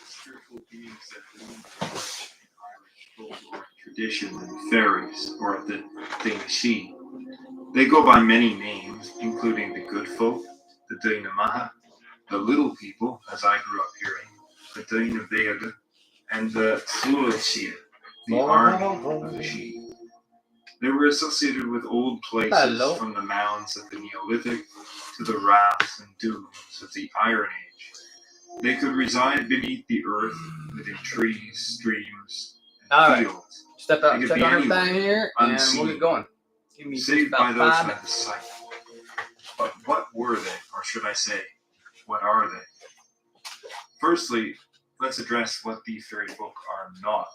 Spiritual beings that believe in Irish folklore tradition and fairies, or the She. They go by many names, including the good folk, the Dainamaha, the little people, as I grew up hearing, the Dainavega, and the Sulachia, the army of the She. They were associated with old places from the mounds of the Neolithic to the rafts and dunes of the Iron Age. They could reside beneath the earth, within trees, streams, and fields. Step out, check on everything here, and we'll get going. Saved by those who had the sight. But what were they, or should I say, what are they? Firstly, let's address what the fairy folk are not.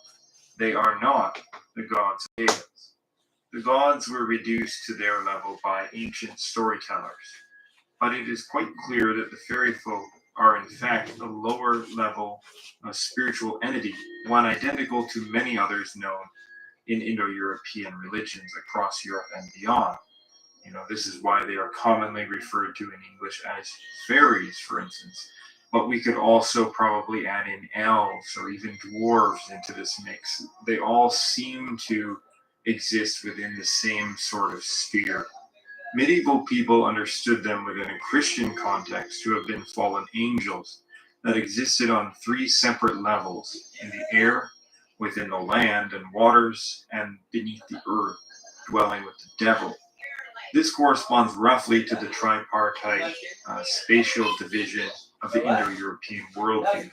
They are not the gods of tales. The gods were reduced to their level by ancient storytellers, but it is quite clear that the fairy folk are in fact a lower level of spiritual entity, one identical to many others known in Indo-European religions across Europe and beyond. This is why they are commonly referred to in English as fairies, for instance. But we could also probably add in elves or even dwarves into this mix. They all seem to exist within the same sort of sphere. Medieval people understood them within a Christian context to have been fallen angels that existed on three separate levels: in the air, within the land and waters, and beneath the earth, dwelling with the devil. This corresponds roughly to the tripartite spatial division of the Indo-European worldview.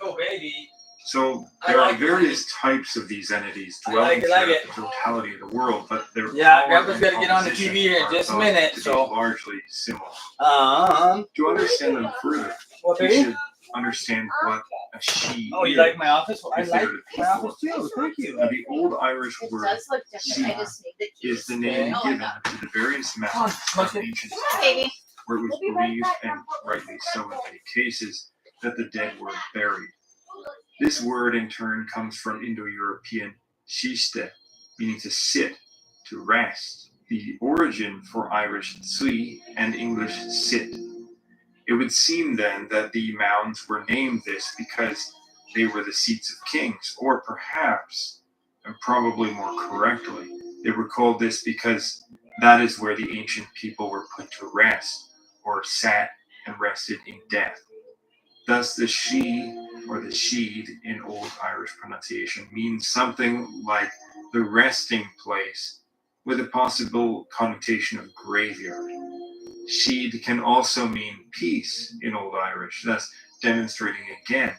So there are various types of these entities dwelling throughout the totality of the world, but their Grandpa's got to get on the TV here in just a minute, so largely similar. To understand them further, we should understand what a she you like my office? I like my office too. Thank you. Now, the old Irish word she is the name given to the various methods of ancient times, where it was believed, and rightly so in many cases, that the dead were buried. This word in turn comes from Indo-European shiste, meaning to sit, to rest, the origin for Irish tsui and English sit. It would seem then that the mounds were named this because they were the seats of kings, or perhaps, and probably more correctly, they were called this because that is where the ancient people were put to rest, or sat and rested in death. Thus, the she, or the sheed in Old Irish pronunciation, means something like the resting place, with a possible connotation of graveyard. Sheed can also mean peace in Old Irish, thus demonstrating again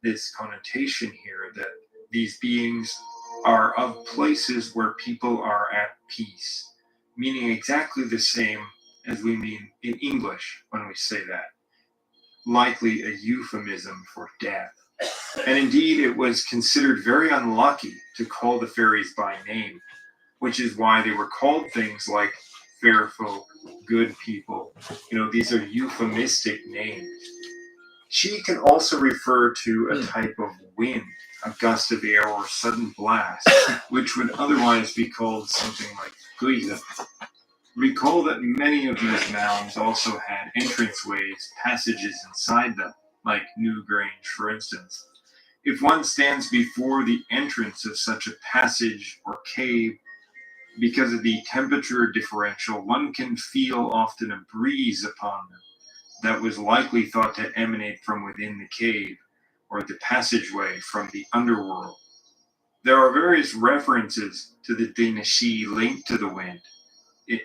this connotation here that these beings are of places where people are at peace, meaning exactly the same as we mean in English when we say that. Likely a euphemism for death. And indeed, it was considered very unlucky to call the fairies by name, which is why they were called things like fair folk, good people. These are euphemistic names. She can also refer to a type of wind, a gust of air or sudden blast, which would otherwise be called something like guida. Recall that many of these mounds also had entranceways, passages inside them, like Newgrange, for instance. If one stands before the entrance of such a passage or cave, because of the temperature differential, one can feel often a breeze upon them that was likely thought to emanate from within the cave or the passageway from the underworld. There are various references to the Denashi linked to the wind,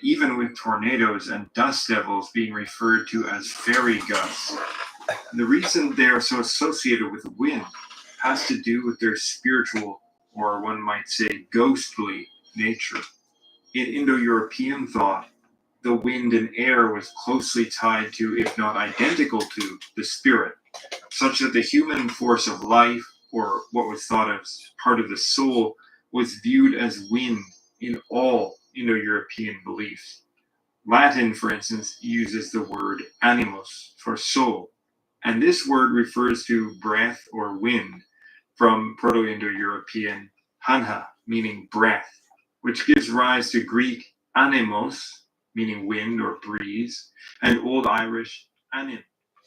even with tornadoes and dust devils being referred to as fairy gusts. The reason they are so associated with wind has to do with their spiritual, or one might say ghostly, nature. In Indo-European thought, the wind and air was closely tied to, if not identical to, the spirit, such that the human force of life, or what was thought of as part of the soul, was viewed as wind in all Indo-European beliefs. Latin, for instance, uses the word animus for soul, and this word refers to breath or wind, from Proto-Indo-European hanha, meaning breath, which gives rise to Greek animos, meaning wind or breeze, and Old Irish anim,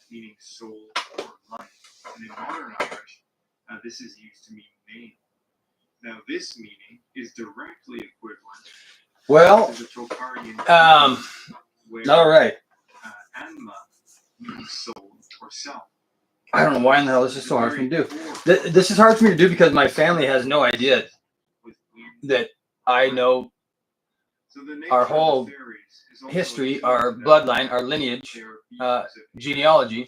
meaning soul or life. And in modern Irish, this is used to mean name. Now, this meaning is directly equivalent to the Tocharian where all right. anima means soul or self. I don't know why in the hell this is so hard for me to do. This is hard for me to do because my family has no idea that I know our whole history, our bloodline, our lineage, genealogy.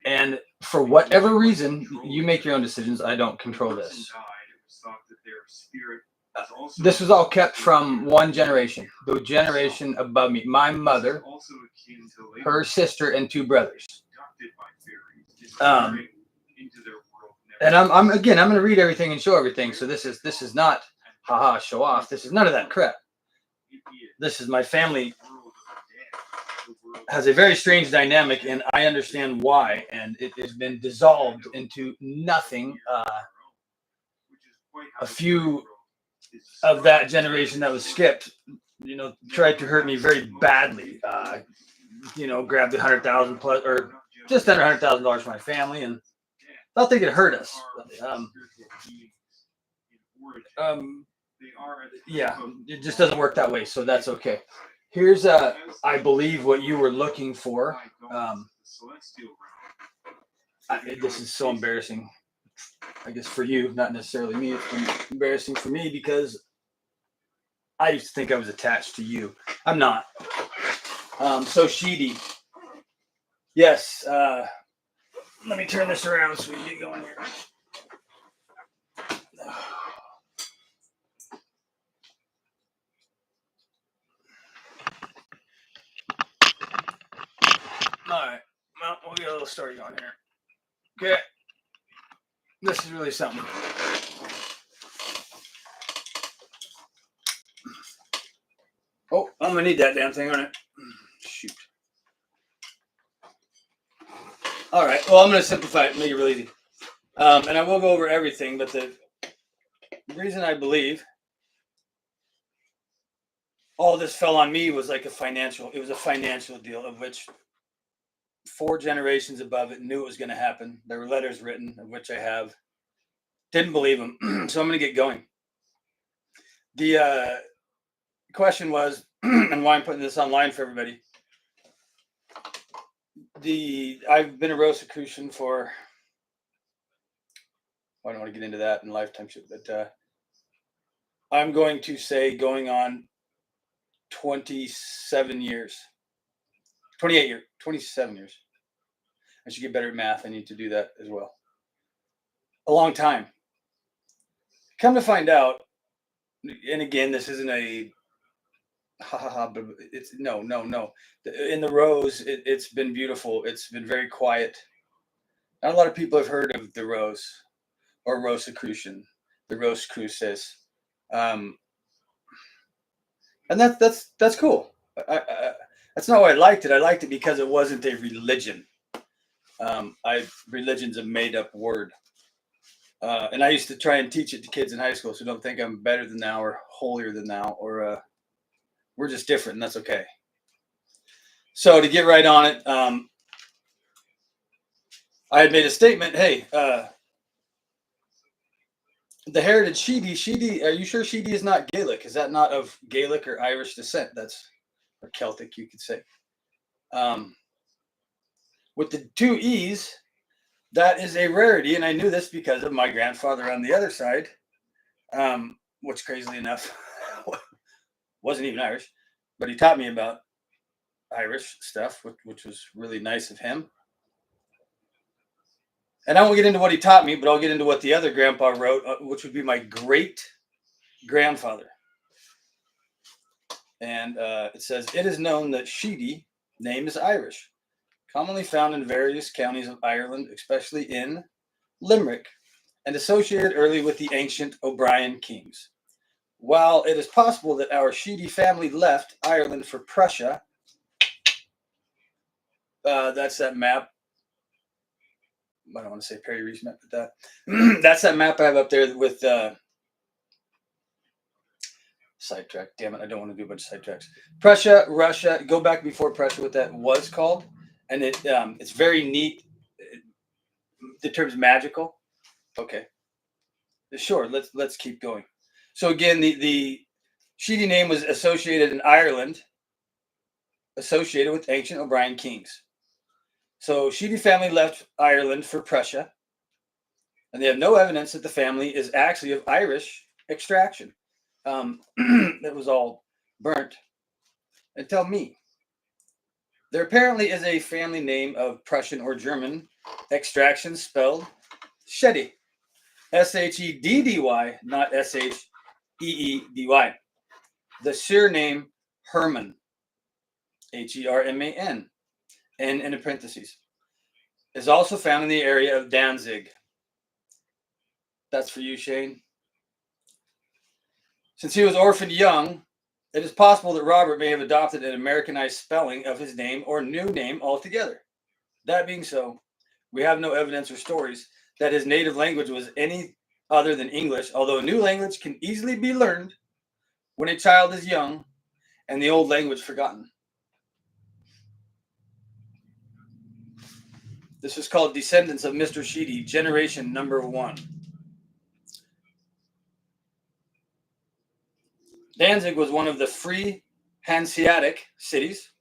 And for whatever reason, you make your own decisions. I don't control this. This was all kept from one generation, the generation above me. My mother, her sister, and two brothers. And I'm going to read everything and show everything. So this is not haha show off. This is none of that crap. This is my family has a very strange dynamic, and I understand why. And it has been dissolved into nothing. A few of that generation that was skipped, tried to hurt me very badly. Grabbed $100,000 plus, or just under $100,000 for my family, and thought they could hurt us. Yeah, it just doesn't work that way, so that's okay. Here's I believe what you were looking for. This is so embarrassing. I guess for you, not necessarily me. It's embarrassing for me because I used to think I was attached to you. I'm not. So Sheedy. Yes. Let me turn this around so we can get going here. All right. Well, we'll get a little story going here. Okay. This is really something. Oh, I'm gonna need that damn thing, aren't I? Shoot. All right. Well, I'm gonna simplify it, make it really easy, and I will go over everything. But the reason I believe all this fell on me was like it was a financial deal of which 4 generations above it knew it was going to happen. There were letters written, of which I have. Didn't believe them. So I'm going to get going. The question was, and why I'm putting this online for everybody. I've been a Rosicrucian for, I don't want to get into that in lifetime shit, but I'm going to say going on 27 years. 28 years. 27 years. I should get better at math. I need to do that as well. A long time. Come to find out, and again, this isn't a but it's no. In the Rose, it's been beautiful. It's been very quiet. Not a lot of people have heard of the Rose or Rosicrucian, the Rosicruces, and that's cool. That's not why I liked it. I liked it because it wasn't a religion. Religion's a made-up word. And I used to try and teach it to kids in high school, so don't think I'm better than thou or holier than thou, or we're just different, and that's okay. So to get right on it, I had made a statement. Hey, the heritage Sheedy, are you sure Sheedy is not Gaelic? Is that not of Gaelic or Irish descent? That's, or Celtic, you could say. With the two E's, that is a rarity, and I knew this because of my grandfather on the other side, which crazily enough wasn't even Irish, but he taught me about Irish stuff, which was really nice of him. And I won't get into what he taught me, but I'll get into what the other grandpa wrote, which would be my great grandfather. And it says, it is known that Sheedy name is Irish, commonly found in various counties of Ireland, especially in Limerick, and associated early with the ancient O'Brien kings. While it is possible that our Sheedy family left Ireland for Prussia, that's that map. I don't want to say Perry Reese map, but that's that map I have up there with sidetrack. Damn it, I don't want to do a bunch of sidetracks. Prussia, Russia. Go back before Prussia, what that was called, and it's very neat. The term's magical. Okay, sure. Let's keep going. So again, the Sheedy name was associated in Ireland, associated with ancient O'Brien kings. So Sheedy family left Ireland for Prussia, and they have no evidence that the family is actually of Irish extraction. That was all burnt until me. There apparently is a family name of Prussian or German extraction spelled Sheddy, Sheddy, not Sheedy. The surname Herman, Herman, and in parentheses, is also found in the area of Danzig. That's for you, Shane. Since he was orphaned young, it is possible that Robert may have adopted an Americanized spelling of his name or new name altogether. That being so, we have no evidence or stories that his native language was any other than English, although a new language can easily be learned when a child is young and the old language forgotten. This is called Descendants of Mr. Sheedy, Generation Number 1. Danzig was one of the free Hanseatic cities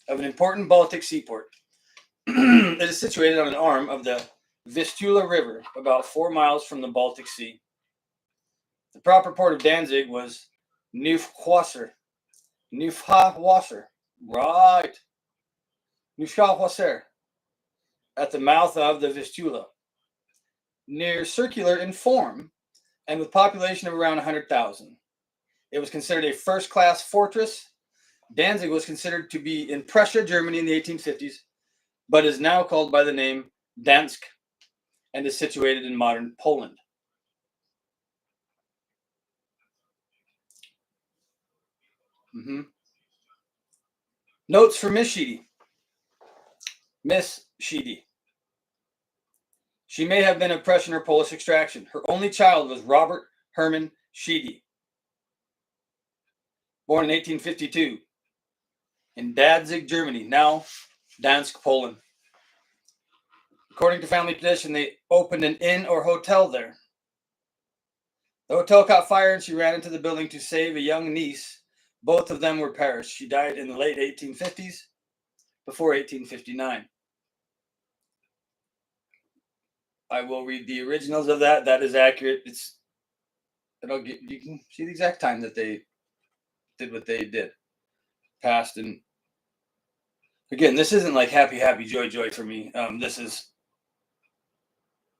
of an important Baltic seaport. It is situated on an arm of the Vistula River, about 4 miles from the Baltic Sea. The proper port of Danzig was Neufchwasser. Right. Neufchwasser, at the mouth of the Vistula, near circular in form and with population of around 100,000. It was considered a first-class fortress. Danzig was considered to be in Prussia, Germany in the 1850s, but is now called by the name Dansk and is situated in modern Poland. Notes for Miss Sheedy. Miss Sheedy. She may have been of Prussian or Polish extraction. Her only child was Robert Herman Sheedy, born in 1852 in Danzig, Germany, now Dansk, Poland. According to family tradition, they opened an inn or hotel there. The hotel caught fire and she ran into the building to save a young niece. Both of them were perished. She died in the late 1850s, before 1859. I will read the originals of that. That is accurate. You can see the exact time that they did what they did. Passed, and again, this isn't like happy, joy for me. This is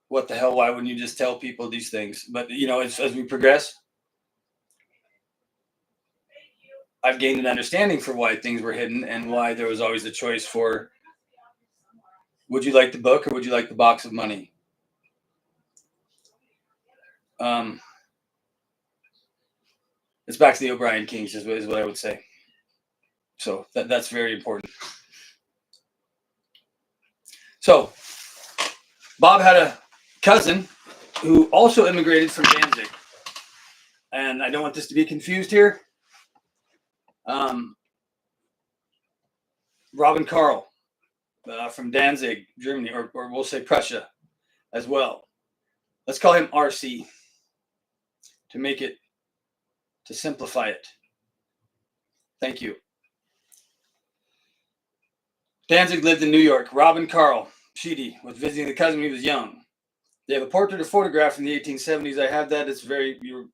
what the hell? Why wouldn't you just tell people these things? But as we progress, I've gained an understanding for why things were hidden and why there was always a choice for, would you like the book or would you like the box of money? It's back to the O'Brien Kings is what I would say. So that's very important. So Bob had a cousin who also immigrated from Danzig. And I don't want this to be confused here. Rob and Carl. from Danzig, Germany, or we'll say Prussia as well. Let's call him RC to simplify it. Thank you. Danzig lived in New York. Robin Carl Sheedy was visiting the cousin when he was young. They have a portrait or photograph from the 1870s. I have that. You're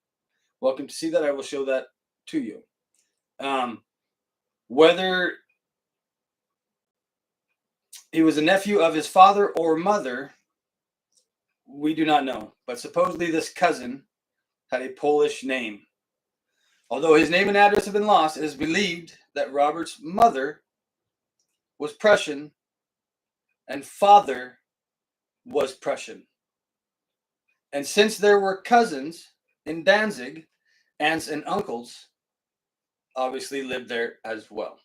welcome to see that. I will show that to you. Whether he was a nephew of his father or mother, we do not know. But supposedly this cousin had a Polish name. Although his name and address have been lost, it is believed that Robert's mother was Prussian and father was Prussian. And since there were cousins in Danzig, aunts and uncles obviously lived there as well.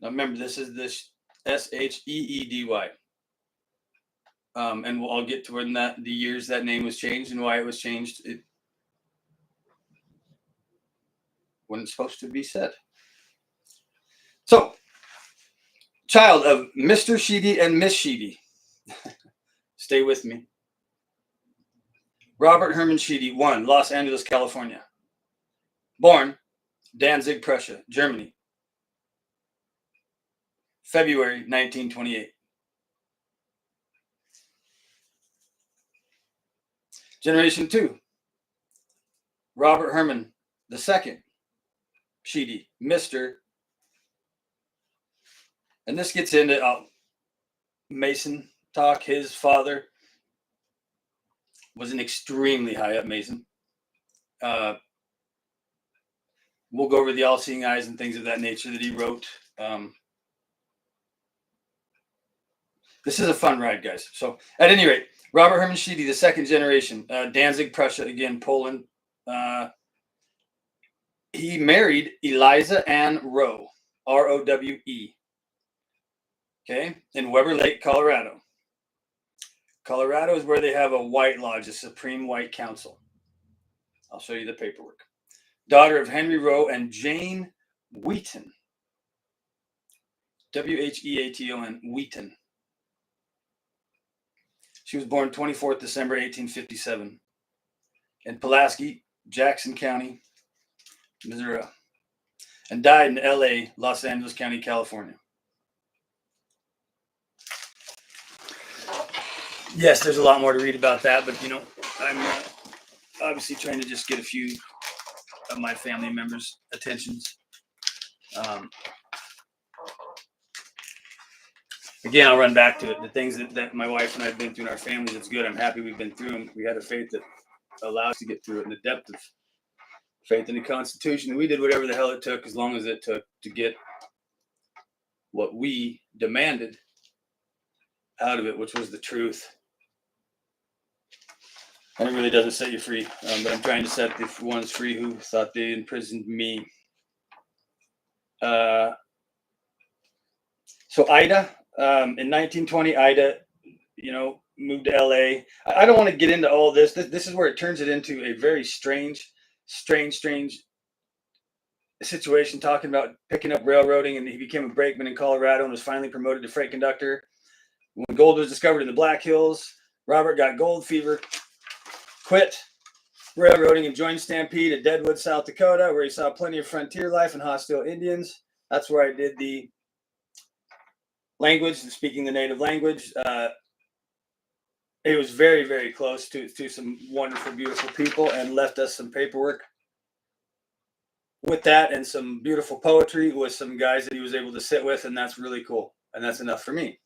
Now remember, this is this Sheedy. And I'll get to when the years that name was changed and why it was changed. It wasn't supposed to be said. So, child of Mr. Sheedy and Miss Sheedy. Stay with me. Robert Herman Sheedy, 1, Los Angeles, California. Born Danzig, Prussia, Germany. February 1928. Generation 2. Robert Herman II Sheedy, Mr. And this gets into Mason talk. His father was an extremely high up Mason. We'll go over the all-seeing eyes and things of that nature that he wrote. This is a fun ride, guys. So at any rate, Robert Herman Sheedy, the second generation, Danzig, Prussia, again, Poland. He married Eliza Ann Rowe, R-O-W-E. Okay, in Weber Lake, Colorado. Colorado is where they have a White Lodge, a Supreme White Council. I'll show you the paperwork. Daughter of Henry Rowe and Jane Wheaton. W-H-E-A-T-O-N, Wheaton. She was born 24th December 1857 in Pulaski, Jackson County, Missouri, and died in L.A., Los Angeles County, California. Yes, there's a lot more to read about that, but I'm obviously trying to just get a few of my family members' attentions. Again, I'll run back to it. The things that my wife and I have been through in our families, it's good. I'm happy we've been through them. We had a faith that allowed us to get through it, and the depth of faith in the Constitution. We did whatever the hell it took, as long as it took, to get what we demanded out of it, which was the truth. And it really doesn't set you free, but I'm trying to set the ones free who thought they imprisoned me. So Ida, in 1920, Ida, moved to LA. I don't want to get into all this. This is where it turns it into a very strange situation, talking about picking up railroading, and he became a brakeman in Colorado and was finally promoted to freight conductor. When gold was discovered in the Black Hills, Robert got gold fever, quit railroading and joined Stampede at Deadwood, South Dakota, where he saw plenty of frontier life and hostile Indians. That's where I did the language, speaking the native language. It was very, very close to some wonderful, beautiful people, and left us some paperwork with that and some beautiful poetry with some guys that he was able to sit with, and that's really cool. And that's enough for me.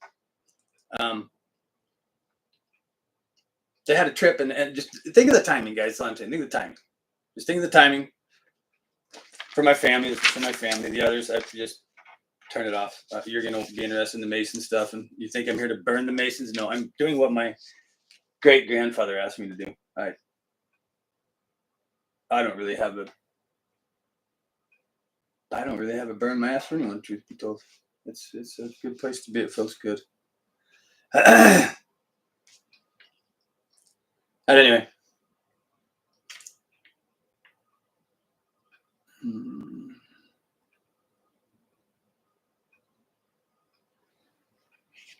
They had a trip, and just think of the timing, guys. That's all I'm saying. Think of the timing. Just think of the timing for my family. This is for my family. The others, I just turn it off. You're going to be interested in the Mason stuff, and you think I'm here to burn the Masons? No, I'm doing what my great-grandfather asked me to do. I don't really have a burn my ass for anyone, truth be told. It's a good place to be. It feels good. But anyway.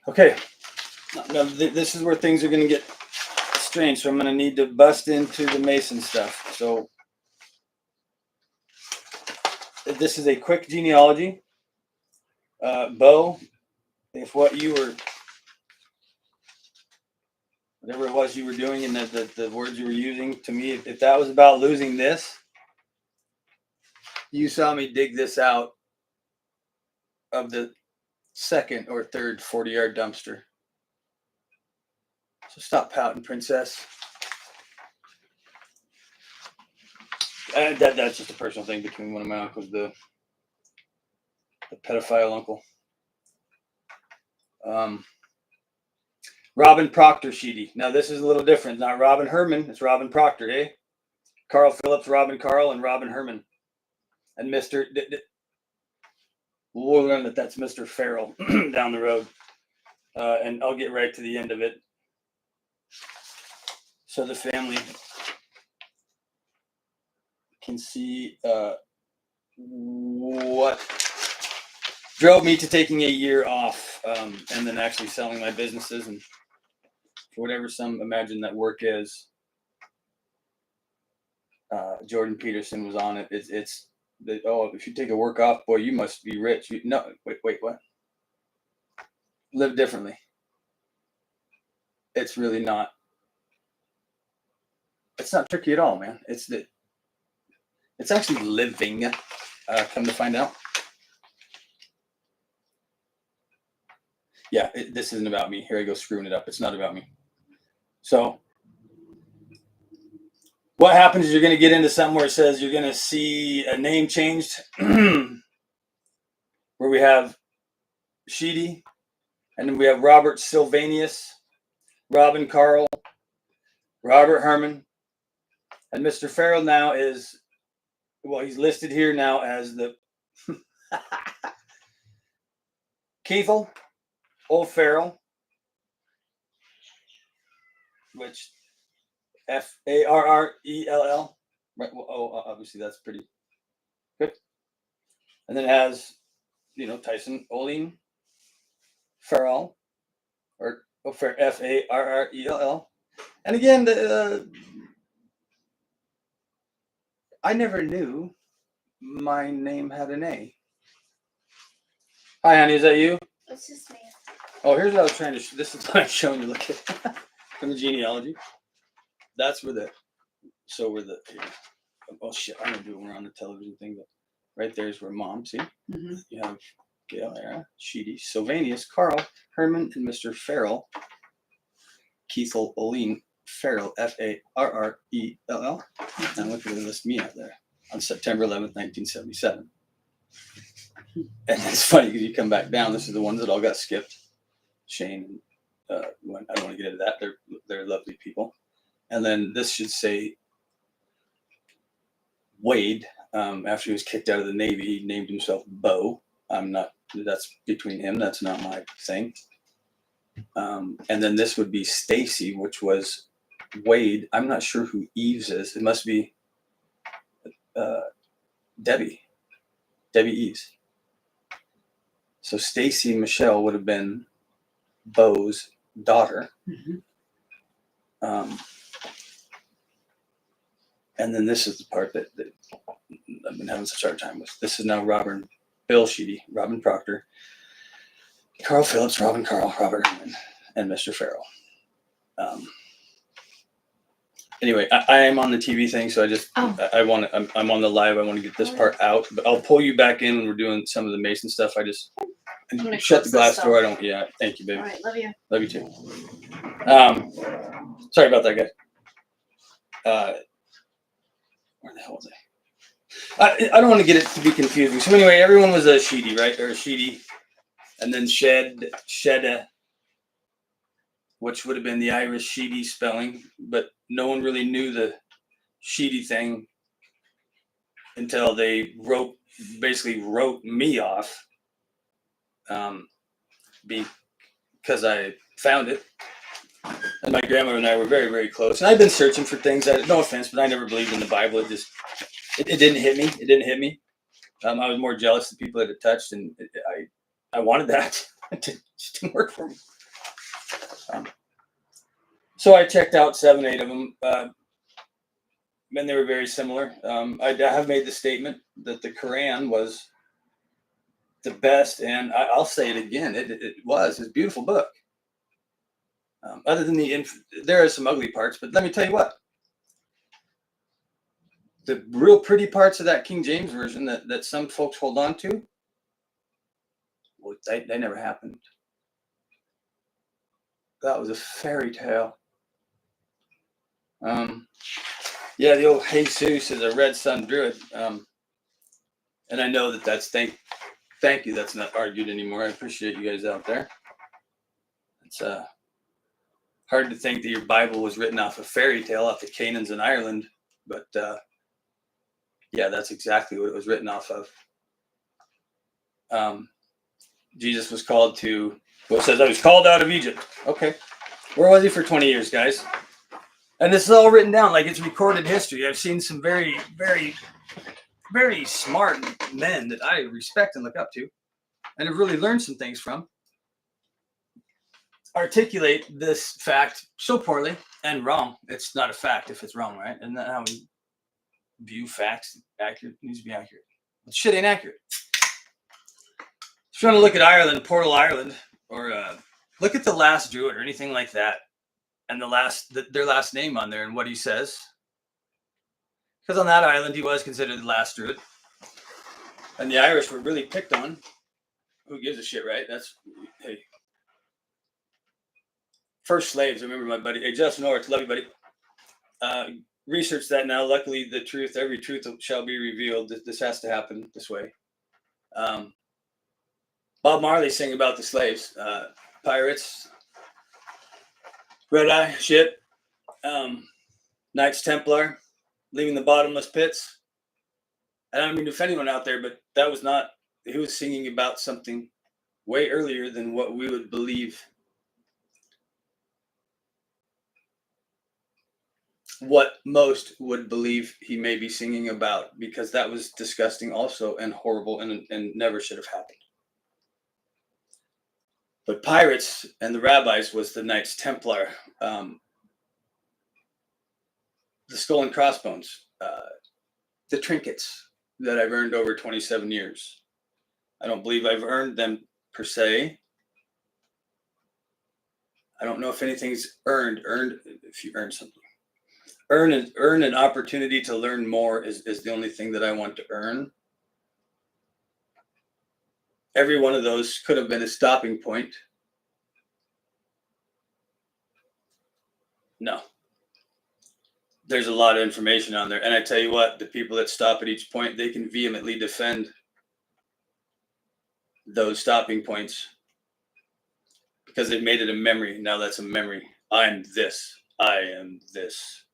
Okay. Now, this is where things are going to get strange. So I'm going to need to bust into the Mason stuff. So this is a quick genealogy. Bo, if what you were, whatever it was you were doing and the words you were using, to me, if that was about losing this, you saw me dig this out of the second or third 40-yard dumpster. So stop pouting, princess. That's just a personal thing between one of my uncles, the pedophile uncle. Robin Proctor Sheedy. Now this is a little different. Not Robin Herman. It's Robin Proctor, eh? Carl Phillips, Robin Carl, and Robin Herman. And Mr. We'll learn that that's Mr. Farrell down the road. And I'll get right to the end of it. So the family can see what drove me to taking a year off and then actually selling my businesses. And for whatever some imagine that work is, Jordan Peterson was on it. It's if you take a work off, boy, you must be rich. No, wait, what? Live differently. It's really not. It's not tricky at all, man. It's actually living. Come to find out. Yeah, this isn't about me. Here I go screwing it up. It's not about me. So what happens is you're going to get into something where it says you're going to see a name changed where we have Sheedy, and then we have Robert Sylvanus, Robin Carl, Robert Herman, and Mr. Farrell now is, well, he's listed here now as the Keithel O'Farrell, which Farrell, right? Well, obviously that's pretty good. And then it has, Tyson Oline Farrell, or Farrell. And again, I never knew my name had an A. Hi, honey, is that you? It's just me. Oh, here's what I was trying to. This is what I'm showing you. Look at from the genealogy. That's where oh shit! I'm gonna do it when we're on the television thing, but right there is where mom. See, You have Gail, Era, Sheedy, Sylvanus, Carl, Herman, and Mr. Farrell. Keithel Oline Farrell, Farrell. And look at the list me out there on September 11th, 1977. And it's funny because you come back down. This is the ones that all got skipped. Shane, I don't want to get into that. They're lovely people. And then this should say Wade. After he was kicked out of the Navy, he named himself Bo. That's between him. That's not my thing. And then this would be Stacy, which was Wade. I'm not sure who Eves is. It must be Debbie Eves. So Stacy Michelle would have been Bo's daughter. And then this is the part that I've been having such a hard time with. This is now Bill Sheedy, Robin Proctor, Carl Phillips, Robin Carl, Robert Herman, and Mr. Farrell. Anyway, I am on the TV thing, so I'm on the live. I want to get this part out, but I'll pull you back in when we're doing some of the Mason stuff. Shut the glass door. Thank you, baby. All right, love you. Love you too. Sorry about that, guys. Where the hell was I? I don't want to get it to be confusing. So anyway, everyone was a Sheedy, right? Or a Sheedy. And then Shedda, which would have been the Irish Sheedy spelling. But no one really knew the Sheedy thing until they basically wrote me off because I found it. And my grandmother and I were very, very close. And I've been searching for things. No offense, but I never believed in the Bible. It didn't hit me. It didn't hit me. I was more jealous of people that it touched, and I wanted that. It just didn't work for me. So I checked out 7, 8 of them, and they were very similar. I have made the statement that the Quran was the best, and I'll say it again. It was. It's a beautiful book. Other than there are some ugly parts, but let me tell you what. The real pretty parts of that King James version that some folks hold on to, well, they never happened. That was a fairy tale. Yeah, the old Jesus is a red sun druid. And I know that's thank you. That's not argued anymore. I appreciate you guys out there. It's hard to think that your Bible was written off a fairy tale, off the Canaans in Ireland, but yeah, that's exactly what it was written off of. Jesus was called to. Well, it says I was called out of Egypt. Okay, where was he for 20 years, guys? And this is all written down like it's recorded history. I've seen some very, very, very smart men that I respect and look up to, and have really learned some things from, articulate this fact so poorly and wrong. It's not a fact if it's wrong, right? Isn't that how we view facts? Accurate needs to be accurate. But shit ain't accurate. If you want to look at Ireland, Portal Ireland, or look at the last Druid or anything like that, and their last name on there and what he says. Because on that island, he was considered the last Druid. And the Irish were really picked on. Who gives a shit, right? Hey. First slaves, I remember my buddy. Hey, Justin Orr, love you, buddy. Research that now. Luckily, every truth shall be revealed. This has to happen this way. Bob Marley sang about the slaves. Pirates. Red Eye, shit. Knights Templar, leaving the bottomless pits. I don't mean to offend anyone out there, but that was not, he was singing about something way earlier than what we would believe. What most would believe he may be singing about, because that was disgusting also and horrible and never should have happened. But pirates and the rabbis was the Knights Templar. The skull and crossbones, the trinkets that I've earned over 27 years. I don't believe I've earned them per se. I don't know if anything's earned if you earn something. Earn an opportunity to learn more is the only thing that I want to earn. Every one of those could have been a stopping point. No. There's a lot of information on there. And I tell you what, the people that stop at each point, they can vehemently defend those stopping points because they've made it a memory. Now that's a memory. I'm this. I am this.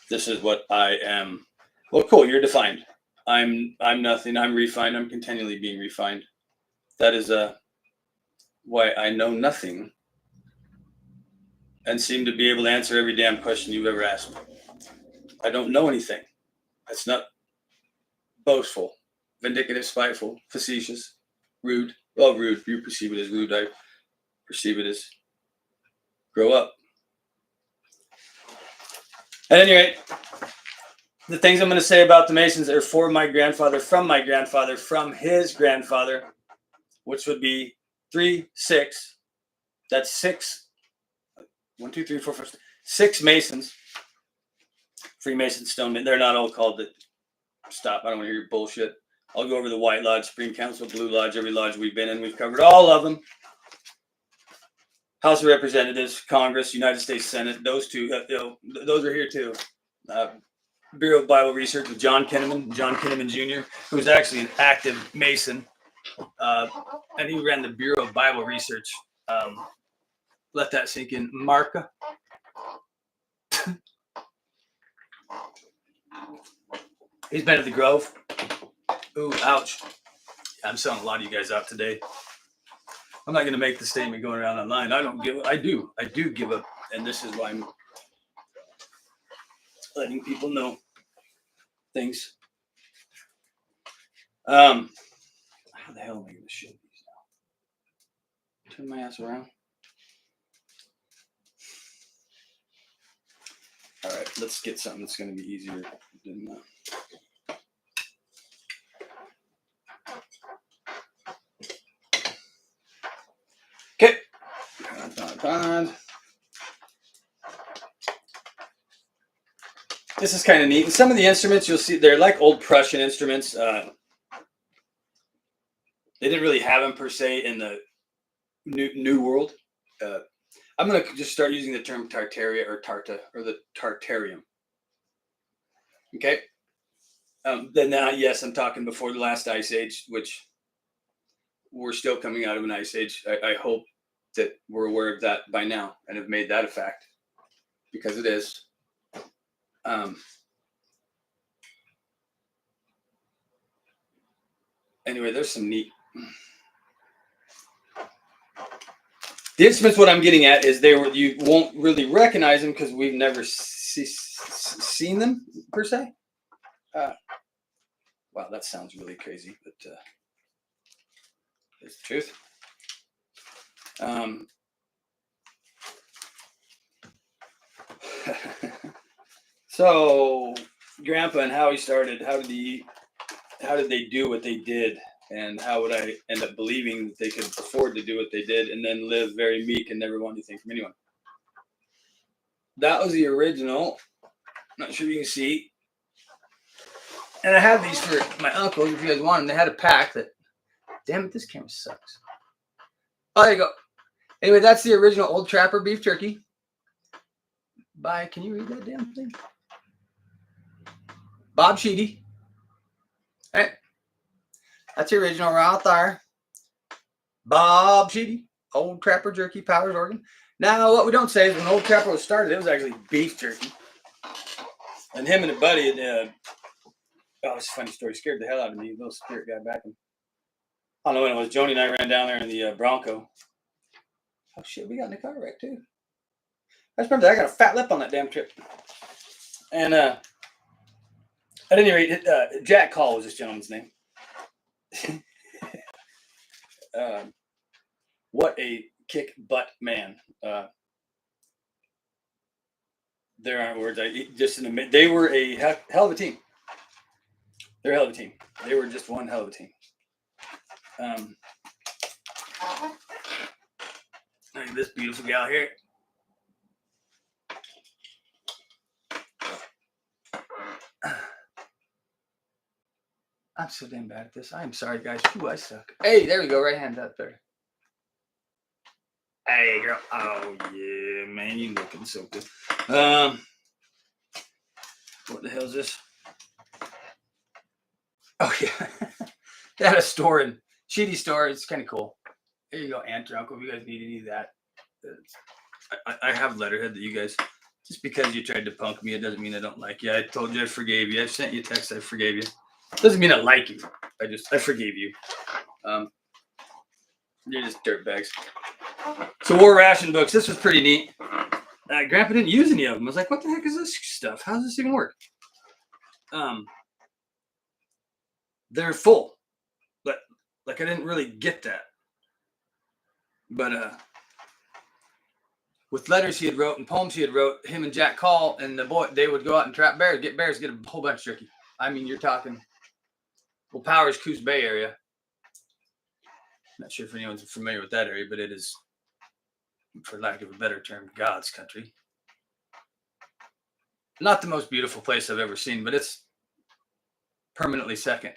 This is what I am. Well, cool. You're defined. I'm nothing. I'm refined. I'm continually being refined. That is why I know nothing and seem to be able to answer every damn question you've ever asked me. I don't know anything. That's not boastful, vindictive, spiteful, facetious, rude. Well, rude. You perceive it as rude. I perceive it as grow up. At any rate, the things I'm going to say about the Masons are for my grandfather, from his grandfather, which would be 3, 6. That's 6. 1, 2, 3, 4, 5, 6 Masons. Freemasons, Stonemen. They're not all called that. Stop. I don't want to hear your bullshit. I'll go over the White Lodge, Supreme Council, Blue Lodge, every lodge we've been in. We've covered all of them. House of Representatives, Congress, United States Senate. Those two, those are here too. Bureau of Bible Research with John Kinnaman Jr., who's actually an active Mason. And he ran the Bureau of Bible Research. Let that sink in. Marka. He's been at the Grove. Ooh, ouch. I'm selling a lot of you guys out today. I'm not going to make the statement going around online. I do give up. And this is why I'm letting people know things. How the hell am I going to show these Turn my ass around. All right, let's get something that's going to be easier than that. Okay. This is kind of neat. And some of the instruments you'll see, they're like old Prussian instruments. They didn't really have them per se in the new world. I'm going to just start using the term Tartaria or Tarta or the Tartarium. Okay. Then now, yes, I'm talking before the last ice age, which we're still coming out of an ice age. I hope that we're aware of that by now and have made that a fact, because it is. Anyway, there's some neat. The instruments, what I'm getting at is you won't really recognize them because we've never seen them per se. Wow, that sounds really crazy, but it's the truth. So Grandpa and how he started, how did they do what they did, and how would I end up believing that they could afford to do what they did and then live very meek and never want anything from anyone? That was the original. Not sure if you can see. And I have these for my uncles if you guys want them. They had a pack that, damn it, this camera sucks. Oh, there you go. Anyway, that's the original Old Trapper beef jerky. Can you read that damn thing? Bob Sheedy. All right. That's the original right there. Bob Sheedy. Old Trapper jerky, Powers, Oregon. Now, what we don't say is when Old Trapper was started, it was actually beef jerky. And him and a buddy, it's a funny story. Scared the hell out of me. Little spirit guy back in. I don't know when it was. Joni and I ran down there in the Bronco. Oh, shit. We got in the car wreck, too. I just remember that. I got a fat lip on that damn trip. And at any rate, Jack Call was this gentleman's name. What a kick butt man. There aren't words. They were a hell of a team. They're a hell of a team. They were just one hell of a team. Look at this beautiful gal here. I'm so damn bad at this. I'm sorry, guys. Ooh, I suck. Hey, there we go. Right hand up there. Hey, girl. Oh, yeah, man. You looking so good. What the hell is this? Oh, yeah. They had a store in Sheedy store. It's kind of cool. There you go, aunt or uncle. If you guys need any of that. I have letterhead that you guys, just because you tried to punk me, it doesn't mean I don't like you. I told you I forgave you. I sent you a text. I forgave you. Doesn't mean I like you. I forgave you. You're just dirtbags. So war ration books. This was pretty neat. Grandpa didn't use any of them. I was like, what the heck is this stuff? How does this even work? They're full. But like I didn't really get that. But with letters he had wrote and poems he had wrote, him and Jack Call and the boy, they would go out and trap bears, get a whole bunch of jerky. I mean, you're talking, well, Powers, Coos Bay area. Not sure if anyone's familiar with that area, but it is, for lack of a better term, God's country. Not the most beautiful place I've ever seen, but it's permanently second.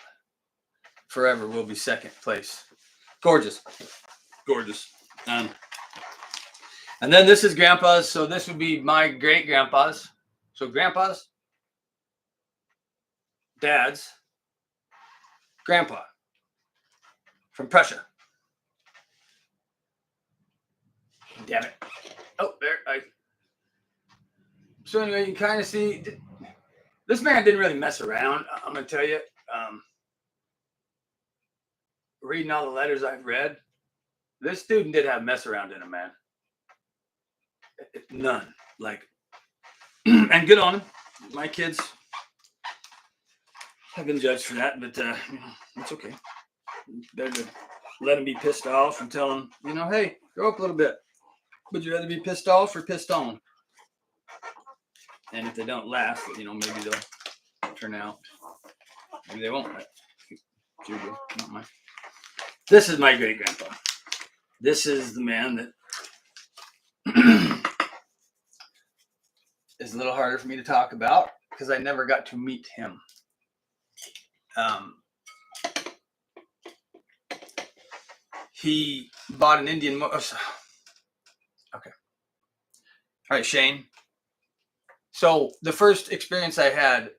Forever will be second place. Gorgeous. Gorgeous. And then this is Grandpa's. So this would be my great grandpa's. So Grandpa's dad's grandpa from Prussia. Damn it. Oh, there. So anyway, you kind of see, this man didn't really mess around. I'm going to tell you, reading all the letters I've read, this student did have mess around in him, man. None. Like, and good on him. My kids have been judged for that, but it's okay. They're good. let him be pissed off and tell him, you know, hey, grow up a little bit. Would you rather be pissed off or pissed on? And if they don't laugh, you know, maybe they'll turn out. Maybe they won't. Not mine. This is my great grandpa. This is the man that is a little harder for me to talk about because I never got to meet him. He bought an Indian. Okay. All right, Shane. So the first experience I had,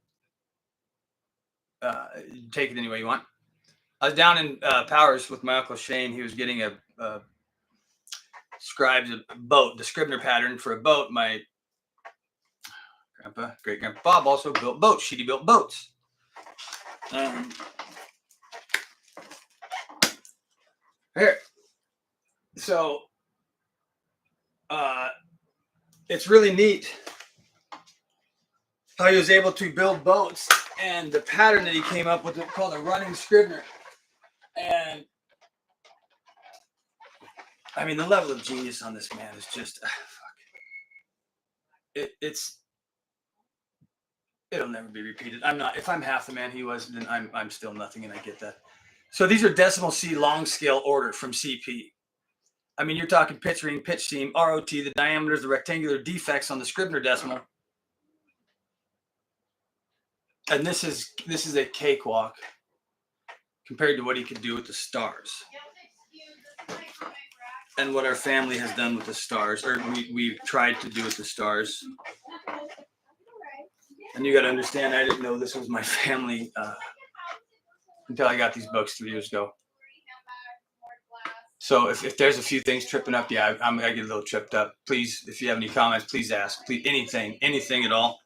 take it any way you want. I was down in Powers with my Uncle Shane. He was getting a scribes a boat, the Scribner pattern for a boat. My great grandpa Bob also built boats. She built boats. Here. So it's really neat how he was able to build boats and the pattern that he came up with called a running Scribner. And I mean, the level of genius on this man is just it'll never be repeated. If I'm half the man he was, then I'm still nothing, and I get that. So these are decimal C long scale order from CP. I mean, you're talking pitch ring, pitch seam, ROT, the diameters, the rectangular defects on the Scribner decimal. And this is a cakewalk compared to what he could do with the stars. And what our family has done with the stars, or we've tried to do with the stars. And you got to understand, I didn't know this was my family until I got these books 3 years ago. So if there's a few things tripping up, yeah, I get a little tripped up. Please, if you have any comments, please ask. Please, anything at all.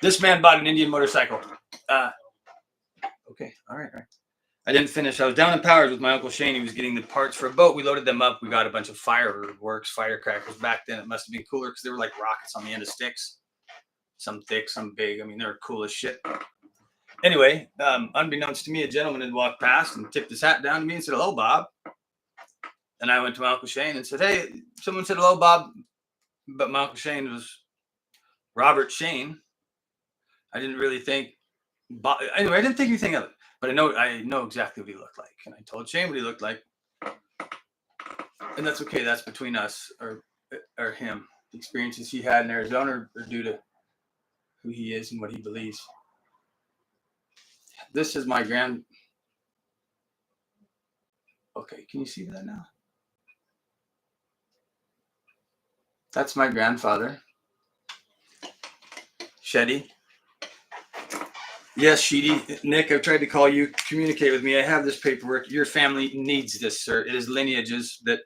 This man bought an Indian motorcycle. Okay, all right. I didn't finish. I was down in Powers with my Uncle Shane. He was getting the parts for a boat. We loaded them up. We got a bunch of firecrackers. Back then, it must have been cooler because they were like rockets on the end of sticks. Some thick, some big. I mean, they were cool as shit. Anyway, unbeknownst to me, a gentleman had walked past and tipped his hat down to me and said, "Hello, Bob." And I went to my Uncle Shane and said, "Hey, someone said hello, Bob." But my Uncle Shane was Robert Shane. I didn't really think Bob. Anyway, I didn't think anything of it. But I know exactly what he looked like. And I told Shane what he looked like. And that's okay. That's between us or him. The experiences he had in Arizona are due to who he is and what he believes. This is my Okay, can you see that now? That's my grandfather. Shetty. Yes, Sheedy. Nick, I've tried to call you. Communicate with me. I have this paperwork. Your family needs this, sir. It is lineages that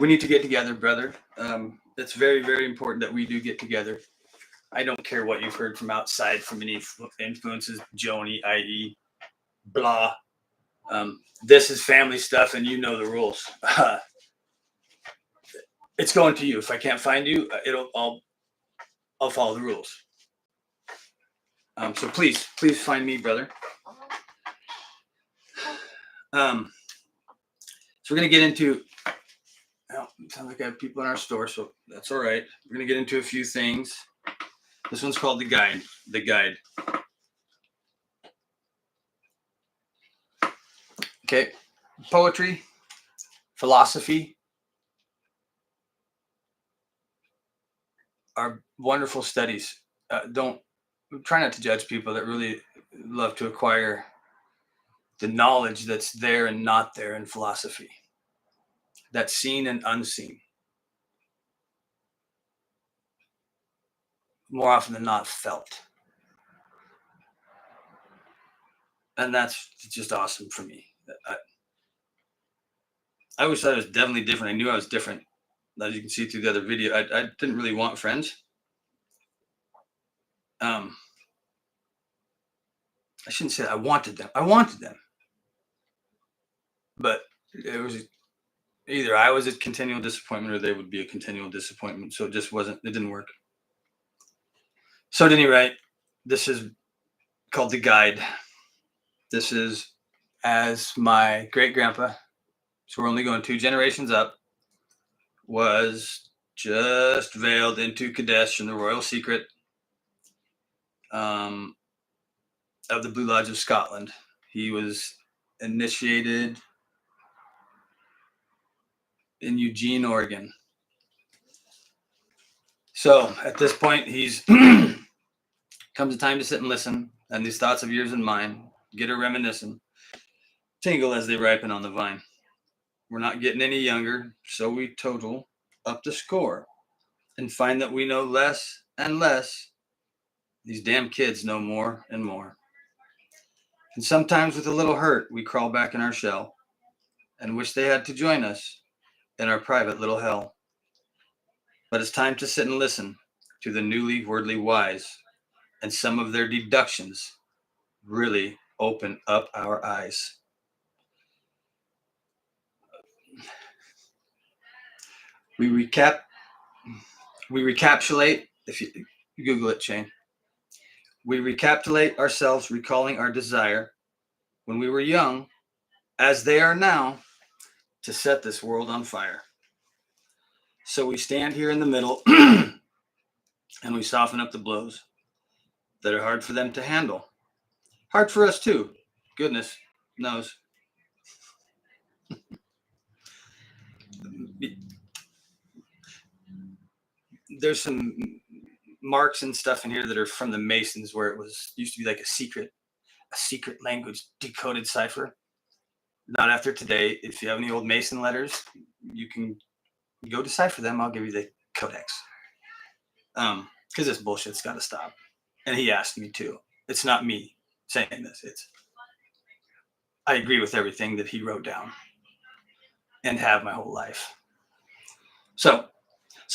we need to get together, brother. It's very, very important that we do get together. I don't care what you've heard from outside, from any influences, Joni, i.e., blah. This is family stuff, and you know the rules. It's going to you. If I can't find you, I'll follow the rules. So please find me, brother. So we're going to get into, it sounds like I have people in our store, so that's all right. We're going to get into a few things. This one's called The Guide. The Guide. Okay. Poetry, philosophy are wonderful studies. Try not to judge people that really love to acquire the knowledge that's there and not there in philosophy. That's seen and unseen. More often than not, felt. And that's just awesome for me. I always thought it was definitely different. I knew I was different. As you can see through the other video, I didn't really want friends. I shouldn't say that. I wanted them. But it was either I was a continual disappointment or they would be a continual disappointment. So it didn't work. So at any rate, this is called The Guide. This is as my great grandpa, so we're only going 2 generations up, was just veiled into Kadesh in the royal secret of the Blue Lodge of Scotland. He was initiated in Eugene, Oregon. So at this point, he's comes a time to sit and listen, and these thoughts of yours and mine get a reminiscent, tingle as they ripen on the vine. We're not getting any younger, so we total up the score and find that we know less and less. These damn kids know more and more. And sometimes with a little hurt, we crawl back in our shell and wish they had to join us in our private little hell. But it's time to sit and listen to the newly wordly wise, and some of their deductions really open up our eyes. We recapitulate, if you Google it, Shane. We recapitulate ourselves, recalling our desire when we were young, as they are now, to set this world on fire. So we stand here in the middle and we soften up the blows that are hard for them to handle. Hard for us too, goodness knows. There's some marks and stuff in here that are from the Masons, where it used to be like a secret language decoded cipher. Not after today. If you have any old Mason letters, you can go decipher them. I'll give you the codex. Because this bullshit's got to stop. And he asked me to. It's not me saying this. I agree with everything that he wrote down and have my whole life. So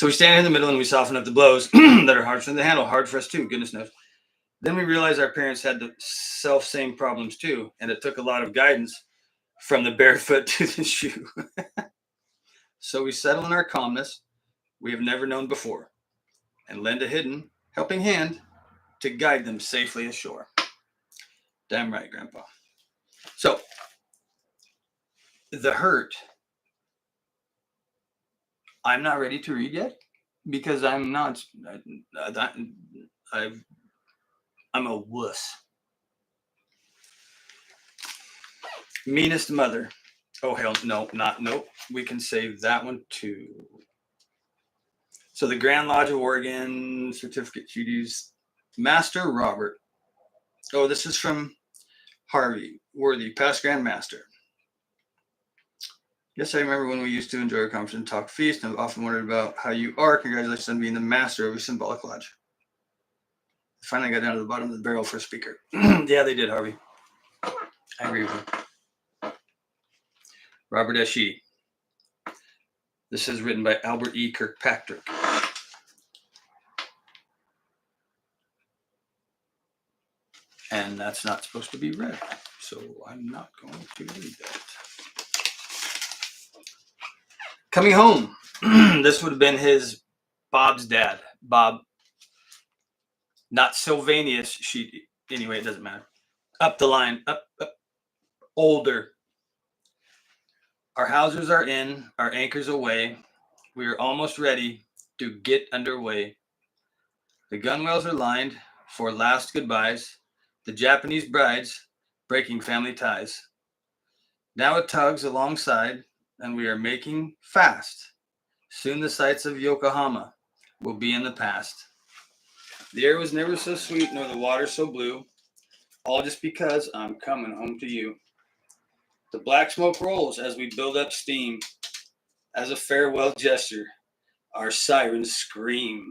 we stand in the middle and we soften up the blows that are hard for them to handle, hard for us too, goodness knows. Then we realize our parents had the same problems too, and it took a lot of guidance from the barefoot to the shoe. So we settle in our calmness we have never known before and lend a hidden helping hand to guide them safely ashore. Damn right, Grandpa. So the hurt, I'm not ready to read yet because I'm not. I'm a wuss. Meanest mother. Oh hell no, nope. We can save that one too. So the Grand Lodge of Oregon certificate duties, Master Robert. Oh, this is from Harvey Worthy, past Grand Master. Yes, I remember when we used to enjoy our conference and talk feast, and I've often wondered about how you are. Congratulations on being the master of a symbolic lodge. Finally got down to the bottom of the barrel for a speaker. Yeah, they did, Harvey. I agree with you. Robert S. E. This is written by Albert E. Kirkpatrick. And that's not supposed to be read, so I'm not going to read that. Coming home. This would have been Bob's dad. Bob. Not Sylvanius. Anyway, it doesn't matter. Up the line. Up. Older. Our hawsers are in. Our anchors away. We are almost ready to get underway. The gunwales are lined for last goodbyes. The Japanese brides breaking family ties. Now it tugs alongside, and we are making fast. Soon the sights of Yokohama will be in the past. The air was never so sweet, nor the water so blue, all just because I'm coming home to you. The black smoke rolls as we build up steam. As a farewell gesture, our sirens scream.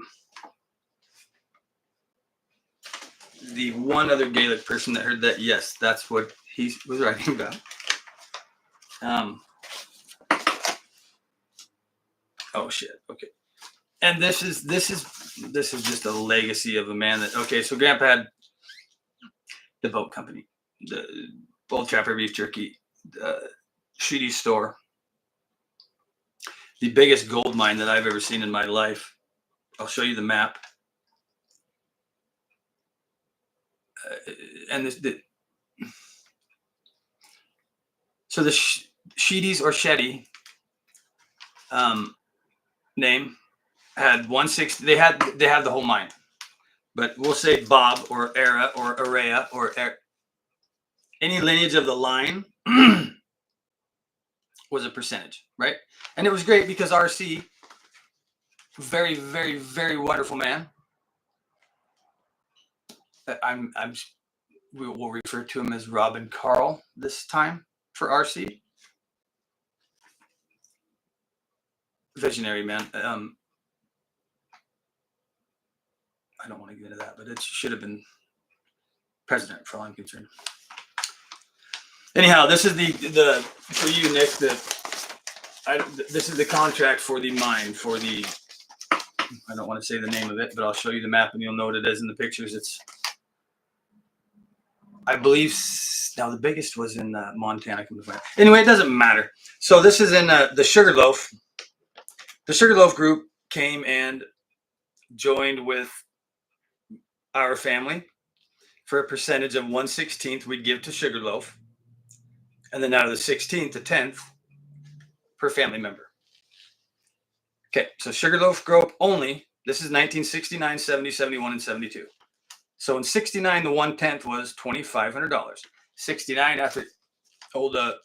The one other Gaelic person that heard that, yes, that's what he was writing about. Oh shit. Okay. And this is just a legacy of a man that. Okay, so Grandpa had the boat company, the Old Trapper Beef Jerky, Sheedy's store, the biggest gold mine that I've ever seen in my life. I'll show you the map. And So the Sheedies or Shetty name had 160. They had the whole mine, but we'll say Bob or Era or Araya or any lineage of the line was a percentage, right? And it was great because RC, very, very, very wonderful man. We'll refer to him as Robin Carl this time for RC. Visionary man. I don't want to get into that, but it should have been president for all I'm concerned. Anyhow, this is the for you, Nick. This is the contract for the mine for the. I don't want to say the name of it, but I'll show you the map and you'll know what it is in the pictures. It's, I believe, now the biggest was in Montana. Anyway, it doesn't matter. So this is in the Sugarloaf. The Sugarloaf group came and joined with our family for a percentage of 1/16 we'd give to Sugarloaf. And then out of the 16th to 10th per family member. Okay, so Sugarloaf group only. This is 1969, 70, 71, and 72. So in 69, the 1/10 was $2,500. 69 after old, I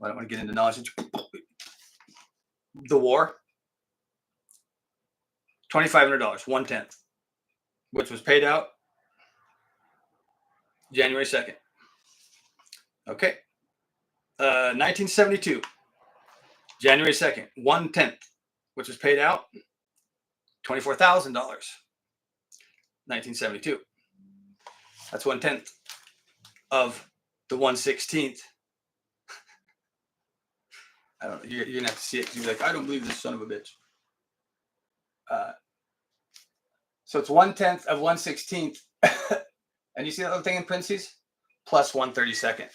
don't want to get into knowledge. The war, $2,500, 1/10, which was paid out January 2nd. Okay. 1972, January 2nd, 1/10, which was paid out $24,000. 1972. That's 1/10 of the 1/16. I don't know. You're gonna have to see it because you're like, I don't believe this son of a bitch. So it's 1/10 of 1/16, and you see that little thing in parentheses? Plus 1/32.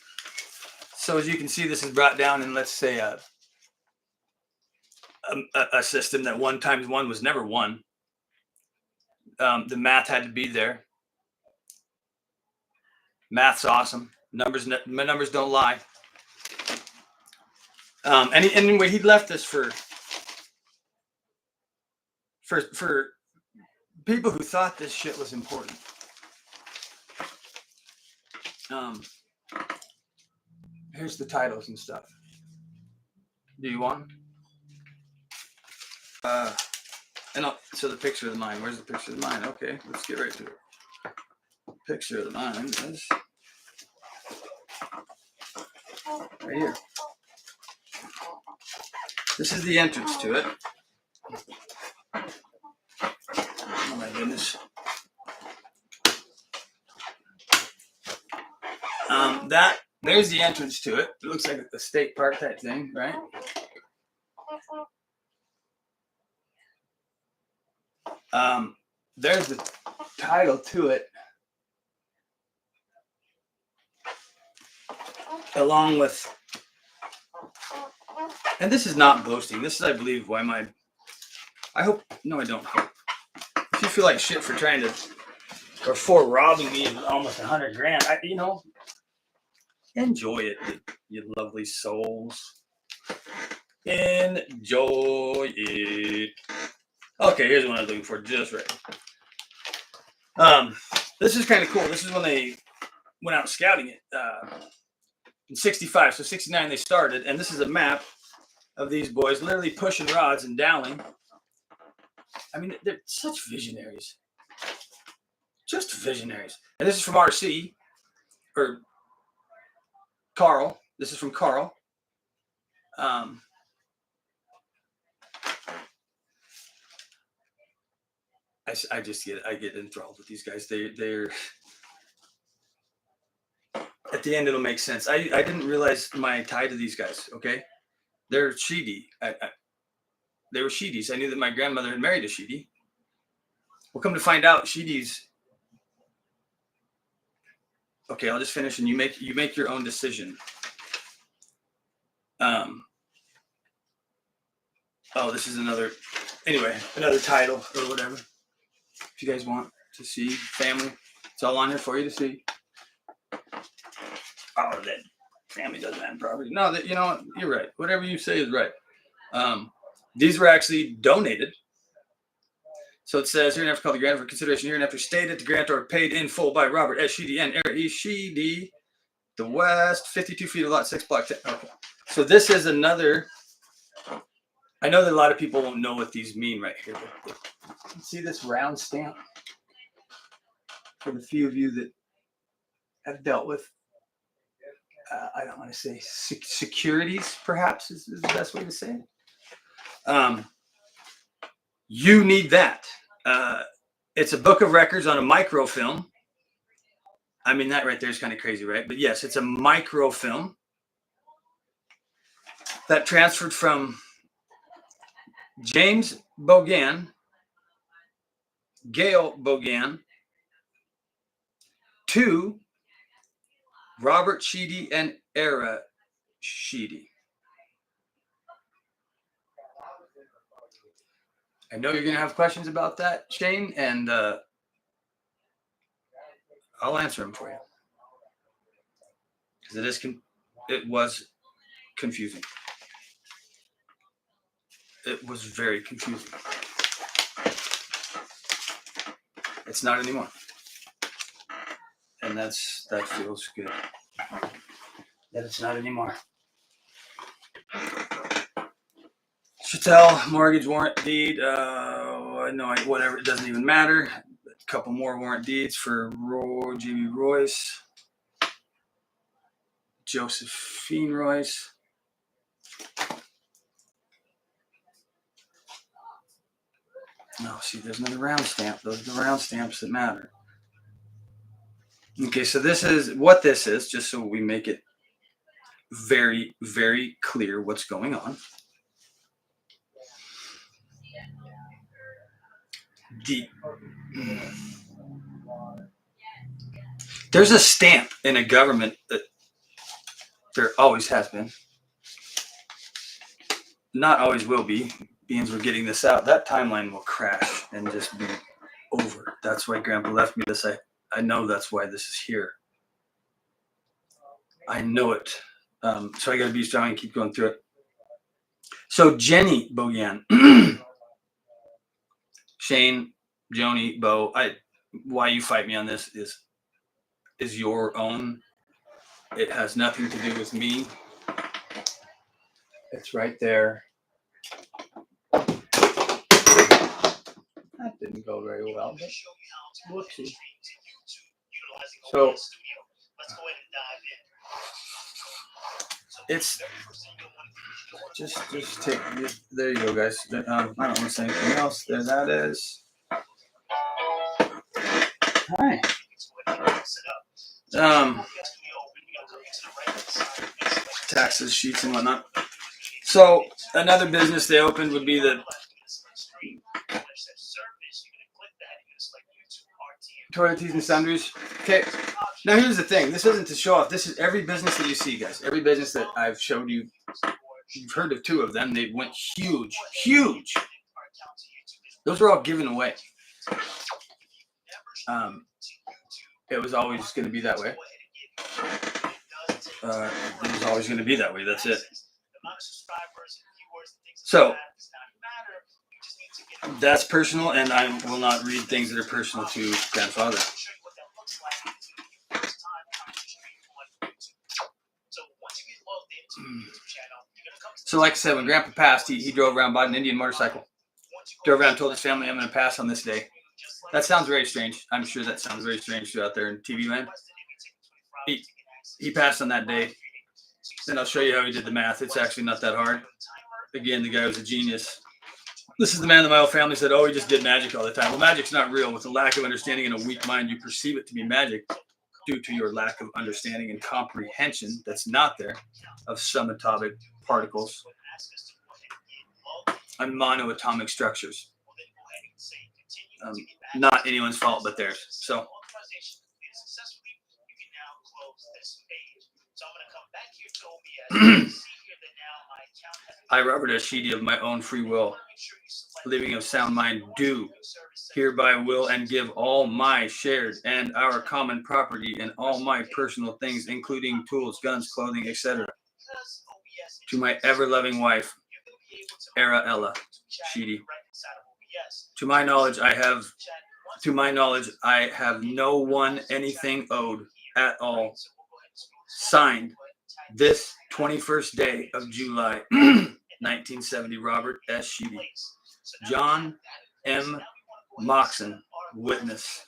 So as you can see, this is brought down in, let's say, a system that 1 times 1 was never 1. The math had to be there. Math's awesome. Numbers don't lie. And anyway, he left this for people who thought this shit was important. Here's the titles and stuff. Do you want? So the picture of the mine. Where's the picture of the mine? Okay, let's get right to it. Picture of the mine is right here. This is the entrance to it. Oh my goodness. There's the entrance to it. It looks like a state park type thing, right? There's the title to it, along with, and this is not boasting. This is, I believe, why I hope, no, I don't hope. If you feel like shit for trying to, or for robbing me of almost $100,000, enjoy it, you lovely souls. Enjoy it. Okay, here's what I was looking for, just right. This is kind of cool. This is when they went out scouting it in 65. So 69 they started, and this is a map of these boys literally pushing rods and doweling. I mean, they're such visionaries. Just visionaries. And this is from RC, or Carl. This is from Carl. I get enthralled with these guys. They're at the end it'll make sense. I didn't realize my tie to these guys. Okay, they're Sheedy. They were Sheedies. I knew that my grandmother had married a Sheedy. We'll come to find out Sheedies. Okay, I'll just finish and you make your own decision. Oh, this is another title or whatever. If you guys want to see family, it's all on here for you to see. Oh, that family doesn't have property. No, you know what? You're right. Whatever you say is right. These were actually donated. So it says, hereinafter called the grantor for consideration, hereinafter stated the grantor paid in full by Robert S. Sheedy and Eric E. Sheedy, the west, 52 feet of lot 6, block 10. Okay. So this is another, I know that a lot of people won't know what these mean right here. But see this round stamp? For the few of you that have dealt with, I don't want to say securities, perhaps is the best way to say it. You need that. It's a book of records on a microfilm. I mean, that right there is kind of crazy, right? But yes, it's a microfilm that transferred from James Bogan, Gail Bogan, to Robert Sheedy and Era Sheedy. I know you're going to have questions about that, Shane, and I'll answer them for you. Because it was confusing. It was very confusing. It's not anymore. And that feels good. That it's not anymore. Chattel, mortgage, warrant deed, no, whatever, it doesn't even matter. A couple more warrant deeds for J.B. Royce, Josephine Royce. No, see, there's another round stamp. Those are the round stamps that matter. Okay, so this is what this is, just so we make it very, very clear what's going on. There's a stamp in a government that there always has been. Not always will be. Beings we're getting this out. That timeline will crash and just be over. That's why Grandpa left me this. I know that's why this is here. I know it. So I got to be strong and keep going through it. So Jenny Bogan, Shane, Joni, Bo, why you fight me on this is your own. It has nothing to do with me. It's right there. That didn't go very well. But whoopsie. So it's just take. There you go, guys. I don't want to say anything else. There that is. Hi. Taxes, sheets, and whatnot. So another business they opened would be the toileties and sundries. Okay. Now here's the thing. This isn't to show off. This is every business that you see, guys. Every business that I've showed you. You've heard of 2 of them. They went huge, huge. Those were all given away. It was always going to be that way. It was always going to be that way. That's it. So that's personal, and I will not read things that are personal to Grandfather. So like I said, when Grandpa passed, he drove around, bought an Indian motorcycle, drove around, told his family, I'm going to pass on this day. That sounds very strange. I'm sure that sounds very strange to you out there in TV land. He passed on that day. Then I'll show you how he did the math. It's actually not that hard. Again, the guy was a genius. This is the man that my whole family said, oh, he just did magic all the time. Well, magic's not real. With a lack of understanding and a weak mind, you perceive it to be magic due to your lack of understanding and comprehension that's not there of subatomic particles and monoatomic structures. Not anyone's fault but theirs. So I, Robert S. Sheedy, of my own free will, living of sound mind, do hereby will and give all my shared and our common property and all my personal things, including tools, guns, clothing, etc., to my ever-loving wife, Ella Sheedy. To my knowledge, I have no one anything owed at all. Signed, this 21st day of July, 1970, Robert S. Sheedy. John M. Moxon, witness.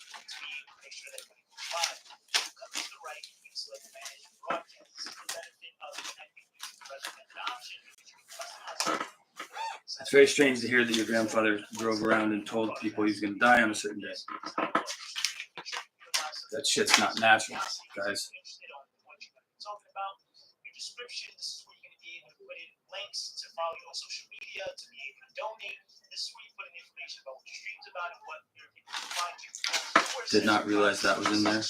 It's very strange to hear that your grandfather drove around and told people he's going to die on a certain day. That shit's not natural, guys. Did not realize that was in there.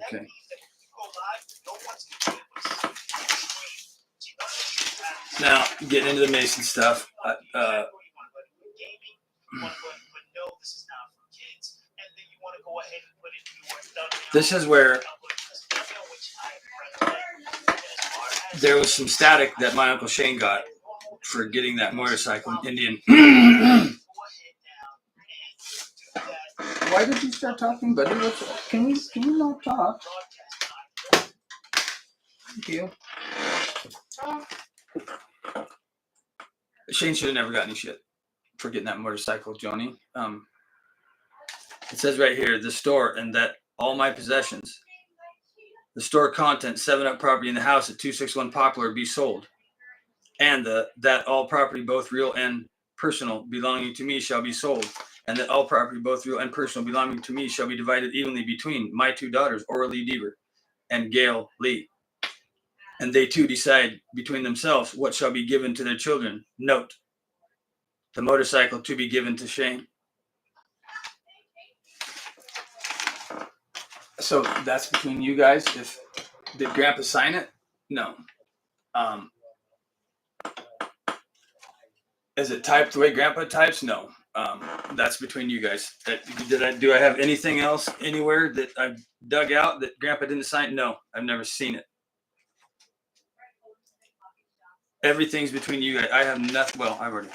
Okay. Now, getting into the Mason stuff. This is where there was some static that my Uncle Shane got for getting that motorcycle in Indian. Why did you start talking, buddy? Can you not talk? Thank you. Shane should have never got any shit for getting that motorcycle, Joni. It says right here, the store and that all my possessions, the store content, 7-Up property in the house at 261 Poplar be sold. And that all property, both real and personal, belonging to me shall be sold. And that all property, both real and personal, belonging to me shall be divided evenly between my 2 daughters, Ora Lee Deaver and Gail Lee. And they too decide between themselves what shall be given to their children. Note, the motorcycle to be given to Shane. So that's between you guys. Did Grandpa sign it? No. Is it typed the way Grandpa types? No. That's between you guys. Do I have anything else anywhere that I've dug out that Grandpa didn't sign? No, I've never seen it. Everything's between you guys. I have nothing. Well, I've already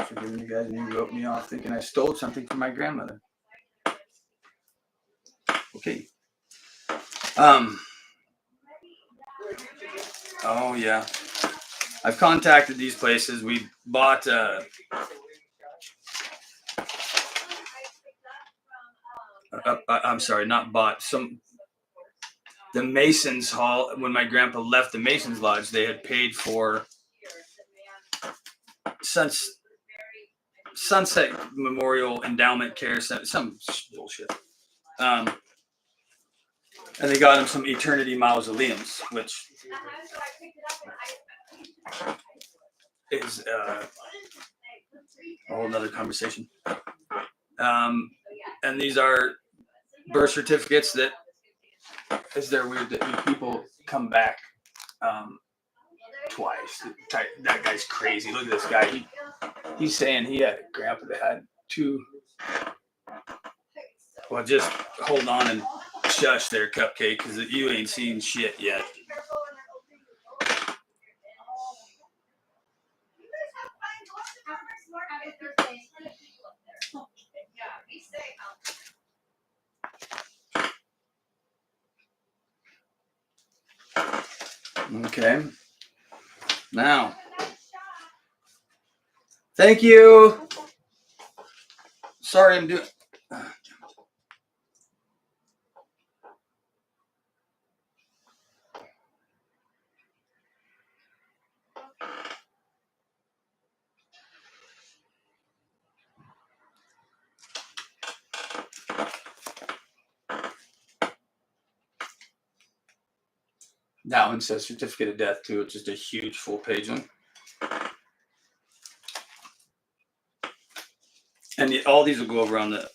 forgiven you guys, and you wrote me off thinking I stole something from my grandmother. Okay. Oh yeah. I've contacted these places. We bought I'm sorry, not bought. The Masons Hall, when my grandpa left the Masons Lodge, they had paid for Sunset Memorial Endowment Care, some bullshit. And they got him some Eternity Mausoleums, which is a whole nother conversation. And these are birth certificates that, is there weird that people come back twice? That guy's crazy. Look at this guy. He's saying he had a grandpa that had 2. Well, just hold on and shush there, Cupcake, because you ain't seen shit yet. Okay. Now, thank you. Sorry, I'm doing. That one says certificate of death too. It's just a huge full page one. And all these will go over on the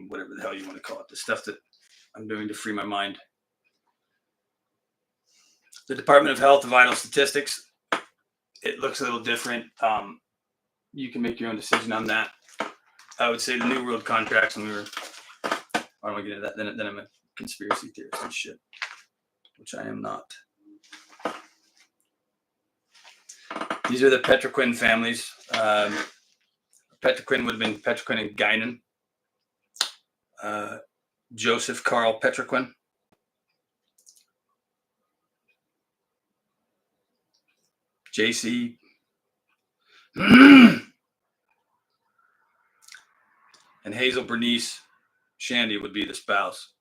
whatever the hell you want to call it, the stuff that I'm doing to free my mind. The Department of Health Vital Statistics. It looks a little different. You can make your own decision on that. I would say the New World contracts, and I don't want to get into that. Then I'm a conspiracy theorist and shit, which I am not. These are the Petroquin families. Petroquin would have been Petroquin and Guinan. Joseph Carl Petroquin. JC. And Hazel Bernice Shandy would be the spouse.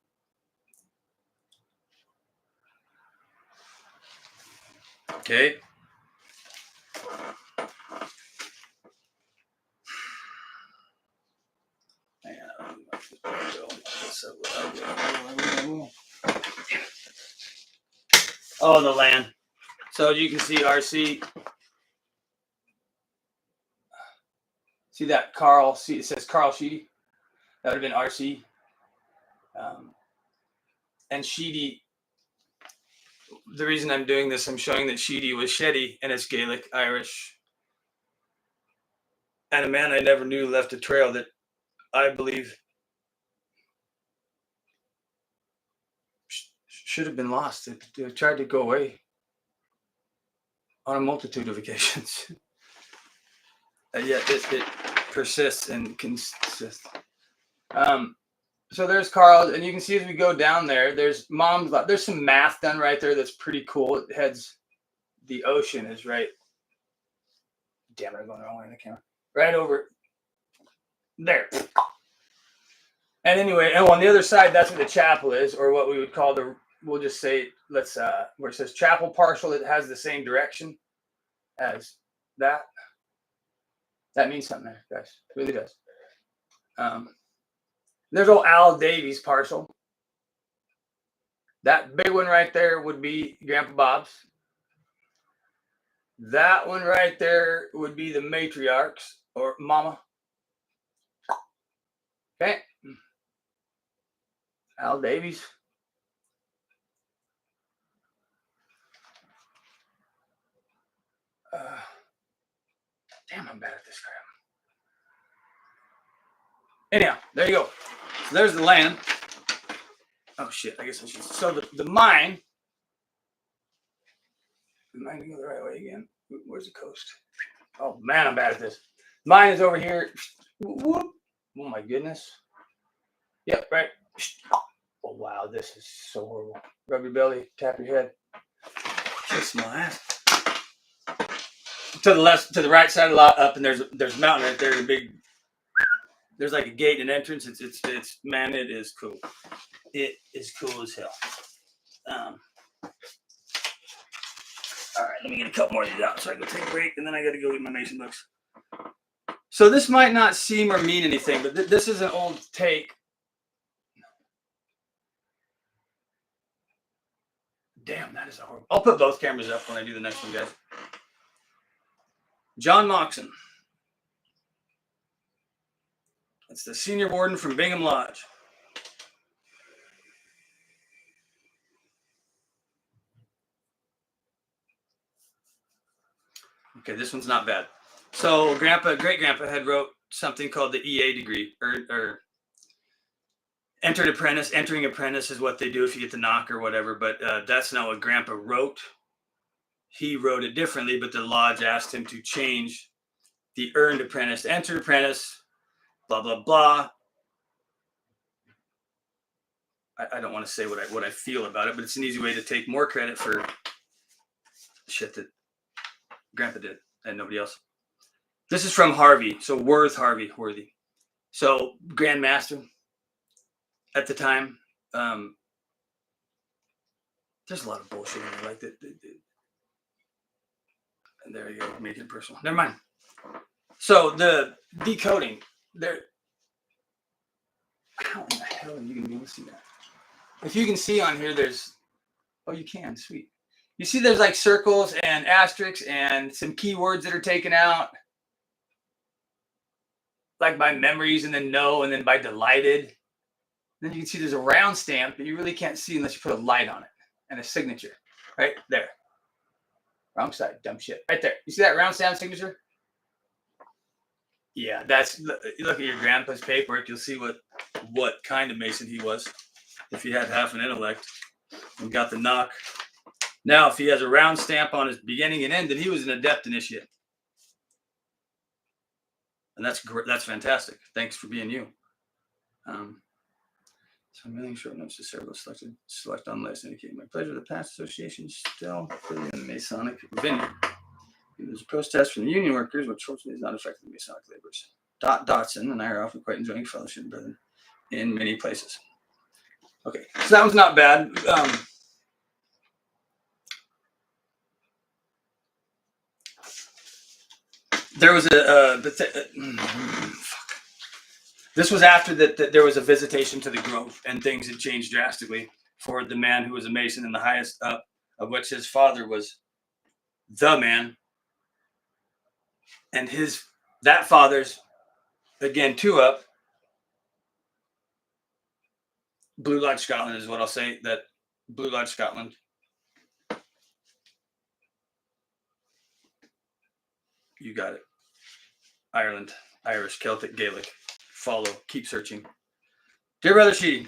Okay. Oh, the land. So you can see RC. See that Carl? See, it says Carl Sheedy. That would have been RC. And Sheedy, the reason I'm doing this, I'm showing that Sheedy was Sheddy, and it's Gaelic, Irish. And a man I never knew left a trail that I believe should have been lost. It tried to go away on a multitude of occasions. Yet it persists and consists. So there's Carl, and you can see as we go down there, there's mom's. There's some math done right there that's pretty cool. It heads, the ocean is right. Damn it, I'm going the wrong way in the camera. Right over there. And anyway, and on the other side, that's where the chapel is, or what we would call the. We'll just say, let's where it says chapel partial. It has the same direction as that. That means something there, guys. It really does. There's old Al Davies parcel. That big one right there would be Grandpa Bob's. That one right there would be the matriarchs or Mama. Okay. Al Davies. Damn, I'm bad at this crap. Anyhow, there you go. So there's the land. Oh shit, I guess I should. So the mine. Am I gonna go the right way again? Where's the coast? Oh man, I'm bad at this. Mine is over here. Whoop. Oh my goodness. Yep, right. Oh wow, this is so horrible. Rub your belly, tap your head. Kiss my ass. To the left, to the right side of the lot up, and there's a mountain right there. There's like a gate and entrance. It's man, it is cool. It is cool as hell. All right, let me get a couple more of these out so I can take a break, and then I got to go get my mason books. So this might not seem or mean anything, but this is an old take. Damn, that is horrible. I'll put both cameras up when I do the next one, guys. John Moxon. That's the senior warden from Bingham Lodge. Okay, this one's not bad. So great grandpa had wrote something called the EA degree, or entering apprentice is what they do if you get the knock or whatever, but that's not what grandpa wrote. He wrote it differently, but the lodge asked him to change the earned apprentice to entered apprentice, blah, blah, blah. I don't want to say what I feel about it, but it's an easy way to take more credit for shit that grandpa did and nobody else. This is from Harvey. So Worthy. So Grand Master at the time. There's a lot of bullshit in there like that. And there you go, making it personal. Never mind. So the decoding, there. How in the hell are you gonna be able to see that? If you can see on here, there's. Oh, you can. Sweet. You see, there's like circles and asterisks and some keywords that are taken out, like by memories and then no and then by delighted. Then you can see there's a round stamp that you really can't see unless you put a light on it and a signature. Right there. Wrong side, dumb shit. Right there. You see that round stamp signature? Yeah, that's, you look at your grandpa's paperwork, you'll see what kind of Mason he was. If he had half an intellect and got the knock. Now, if he has a round stamp on his beginning and end, then he was an adept initiate. And that's fantastic. Thanks for being you. So I'm mailing short notes to several select on list indicating my pleasure. The past association still in the Masonic vineyard. There's a protest from the union workers, which fortunately is not affecting the Masonic laborers. Dotson and I are often quite enjoying fellowship, brethren, in many places. Okay, so that was not bad. There was this was after that there was a visitation to the grove, and things had changed drastically for the man who was a Mason and the highest up, of which his father was the man, and that father's, again, 2 up. Blue Lodge Scotland is what I'll say. That Blue Lodge Scotland. You got it. Ireland, Irish, Celtic, Gaelic. Follow. Keep searching. Dear Brother Sheedy,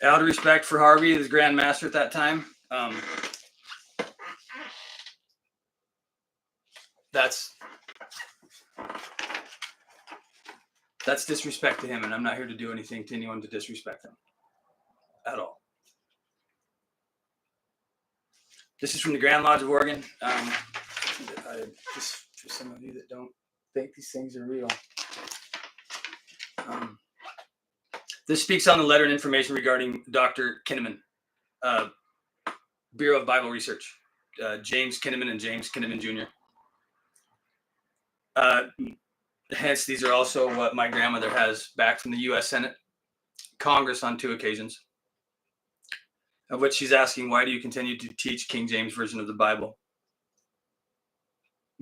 out of respect for Harvey, his Grand Master at that time, that's disrespect to him, and I'm not here to do anything to anyone to disrespect him at all. This is from the Grand Lodge of Oregon. Just for some of you that don't think these things are real. This speaks on the letter and information regarding Dr. Kinnaman, Bureau of Bible Research, James Kinnaman and James Kinnaman Jr. Hence, these are also what my grandmother has back from the U.S. Senate, Congress on 2 occasions, of which she's asking, why do you continue to teach King James Version of the Bible?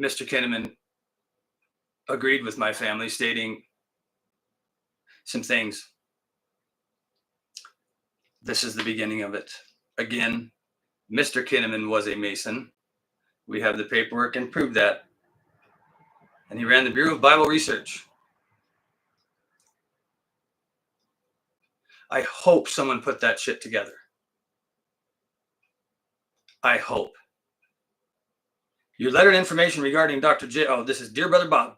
Mr. Kinnaman agreed with my family, stating some things. This is the beginning of it. Again, Mr. Kinnaman was a Mason. We have the paperwork and prove that. And he ran the Bureau of Bible Research. I hope someone put that shit together. I hope. Your letter and information regarding Dr. J. Oh, this is Dear Brother Bob.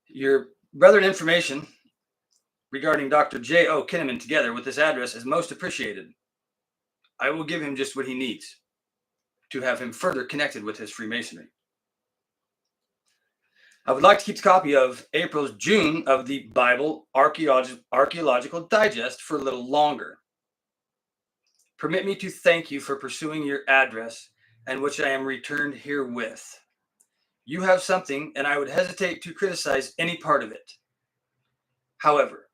Your brother and information regarding Dr. J. O. Kinnaman together with this address is most appreciated. I will give him just what he needs to have him further connected with his Freemasonry. I would like to keep a copy of April's June of the Bible Archaeological Digest for a little longer. Permit me to thank you for pursuing your address, and which I am returned herewith. You have something, and I would hesitate to criticize any part of it. However,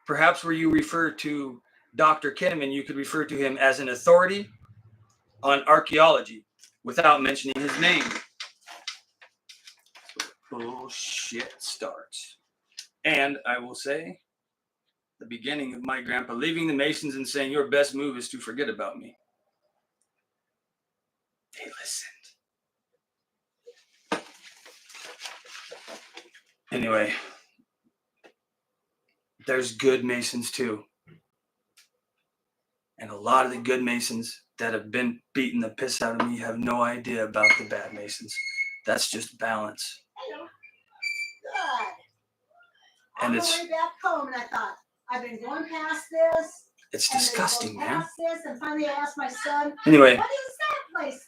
perhaps where you refer to Dr. Kinnaman, you could refer to him as an authority on archaeology without mentioning his name. Bullshit starts. And I will say, the beginning of my grandpa leaving the Masons and saying, your best move is to forget about me. They listened. Anyway, there's good Masons too. And a lot of the good Masons that have been beating the piss out of me have no idea about the bad Masons. That's just balance. Hello. Good. And I'm on my way back home, and I thought, I've been going past this. It's disgusting, man. This, and finally I asked my son, anyway, what is that place?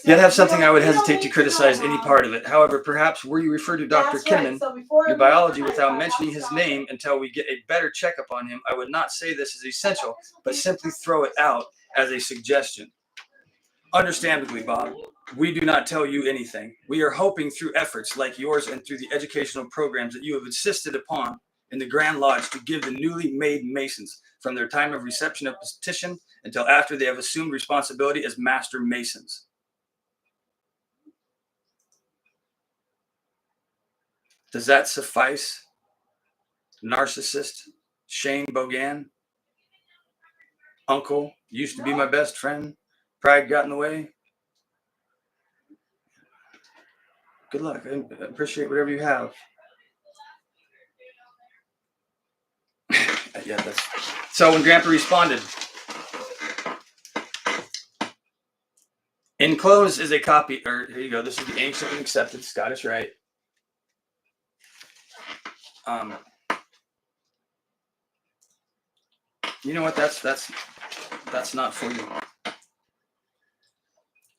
Yet have something I would hesitate to criticize any part of it. However, perhaps where you refer to Dr. Kinnaman, your biology, without mentioning his name until we get a better checkup on him, I would not say this is essential, but simply throw it out as a suggestion. Understandably, Bob, we do not tell you anything. We are hoping through efforts like yours and through the educational programs that you have insisted upon in the Grand Lodge to give the newly made Masons from their time of reception of petition until after they have assumed responsibility as Master Masons. Does that suffice? Narcissist, Shane Bogan, uncle, used to be my best friend, pride got in the way. Good luck. I appreciate whatever you have. Yeah, that's so. When Grandpa responded, enclosed is a copy, or here you go. This is the ancient and accepted Scottish Rite. You know what? That's not for you.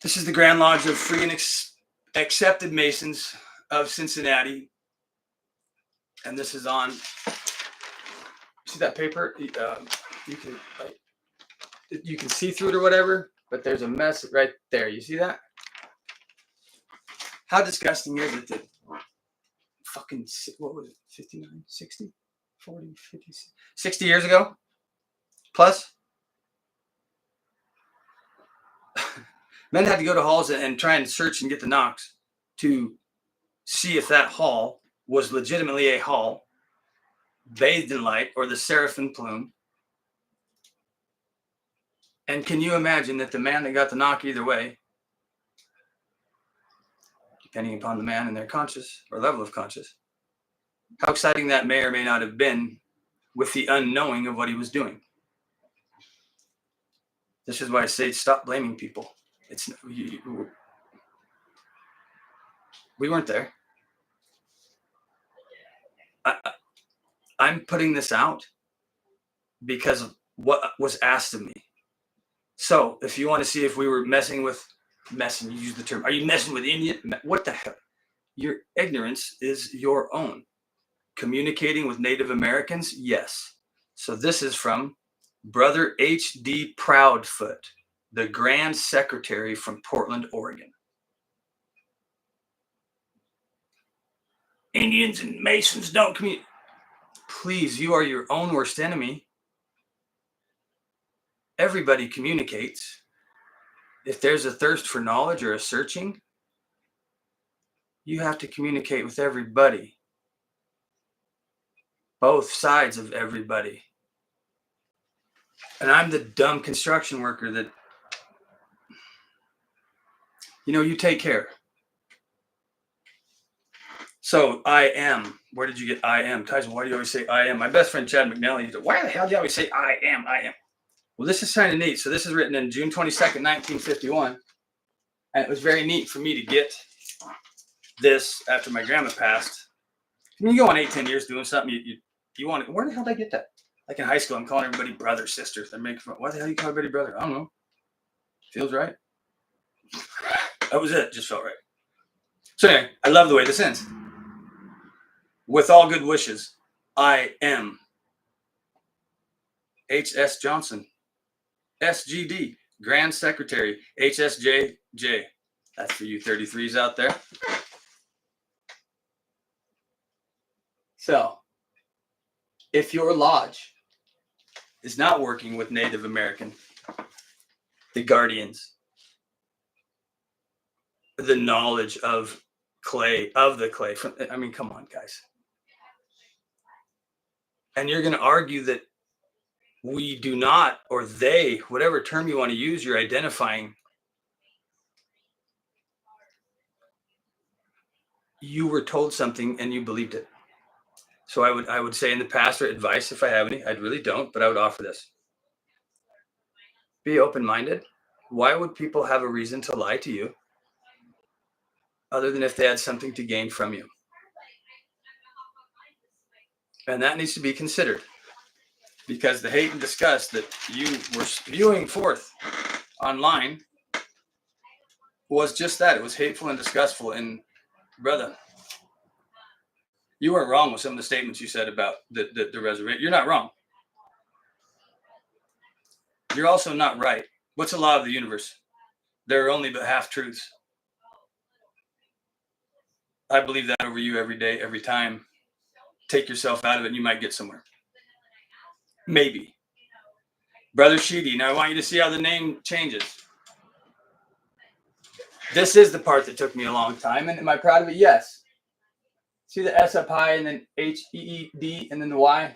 This is the Grand Lodge of Free and Accepted Masons of Cincinnati, and this is on. See that paper? You can see through it or whatever, but there's a mess right there. You see that? How disgusting is it that fucking, what was it, 59, 60, 40, 50, 60 years ago? Plus? Men had to go to halls and try and search and get the knocks to see if that hall was legitimately a hall, bathed in light, or the seraphim plume. And can you imagine that the man that got the knock either way, depending upon the man and their conscious or level of conscious, how exciting that may or may not have been with the unknowing of what he was doing. This is why I say stop blaming people. We weren't there. I'm putting this out because of what was asked of me. So if you want to see if we were messing, you use the term, are you messing with Indian? What the hell? Your ignorance is your own. Communicating with Native Americans? Yes. So this is from Brother H.D. Proudfoot, the Grand Secretary from Portland, Oregon. Indians and Masons don't communicate. Please, you are your own worst enemy. Everybody communicates. If there's a thirst for knowledge or a searching, you have to communicate with everybody. Both sides of everybody. And I'm the dumb construction worker that, you take care. So I am. Where did you get I am? Tyson, why do you always say I am? My best friend Chad McNally, why the hell do you always say I am? I am. Well, this is kind of neat. So this is written in June 22nd, 1951. And it was very neat for me to get this after my grandma passed. When you go on 8-10 years doing something, you want it. Where the hell did I get that? Like in high school, I'm calling everybody brother, sister. They're making fun. Why the hell you call everybody brother? I don't know. Feels right. That was it. Just felt right. So anyway, I love the way this ends. With all good wishes, I am H.S. Johnson, SGD, Grand Secretary, HSJJ. That's for you 33s out there. So, if your lodge is not working with Native American, the guardians, the knowledge of the clay, come on, guys. And you're going to argue that we do not, or they, whatever term you want to use, you're identifying. You were told something and you believed it. So I would say in the past, or advice, if I have any, I really don't, but I would offer this. Be open-minded. Why would people have a reason to lie to you other than if they had something to gain from you? And that needs to be considered, because the hate and disgust that you were spewing forth online was just that. It was hateful and disgustful. And brother, you weren't wrong with some of the statements you said about the reservation. You're not wrong. You're also not right. What's the law of the universe? There are only but half truths. I believe that over you every day, every time. Take yourself out of it and you might get somewhere. Maybe. Brother Sheedy, now I want you to see how the name changes. This is the part that took me a long time. And am I proud of it? Yes. See the S up high and then HEED and then the Y?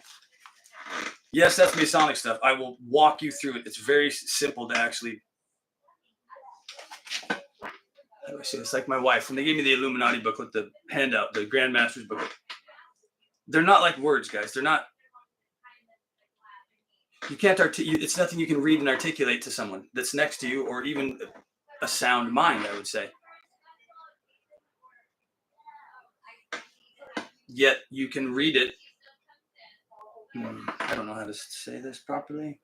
Yes, that's Masonic stuff. I will walk you through it. It's very simple to actually. How do I say? It's like my wife when they gave me the Illuminati booklet, the handout, the Grandmaster's booklet. They're not like words, guys. They're not. You can't it's nothing you can read and articulate to someone that's next to you, or even a sound mind, I would say. Yet you can read it. I don't know how to say this properly.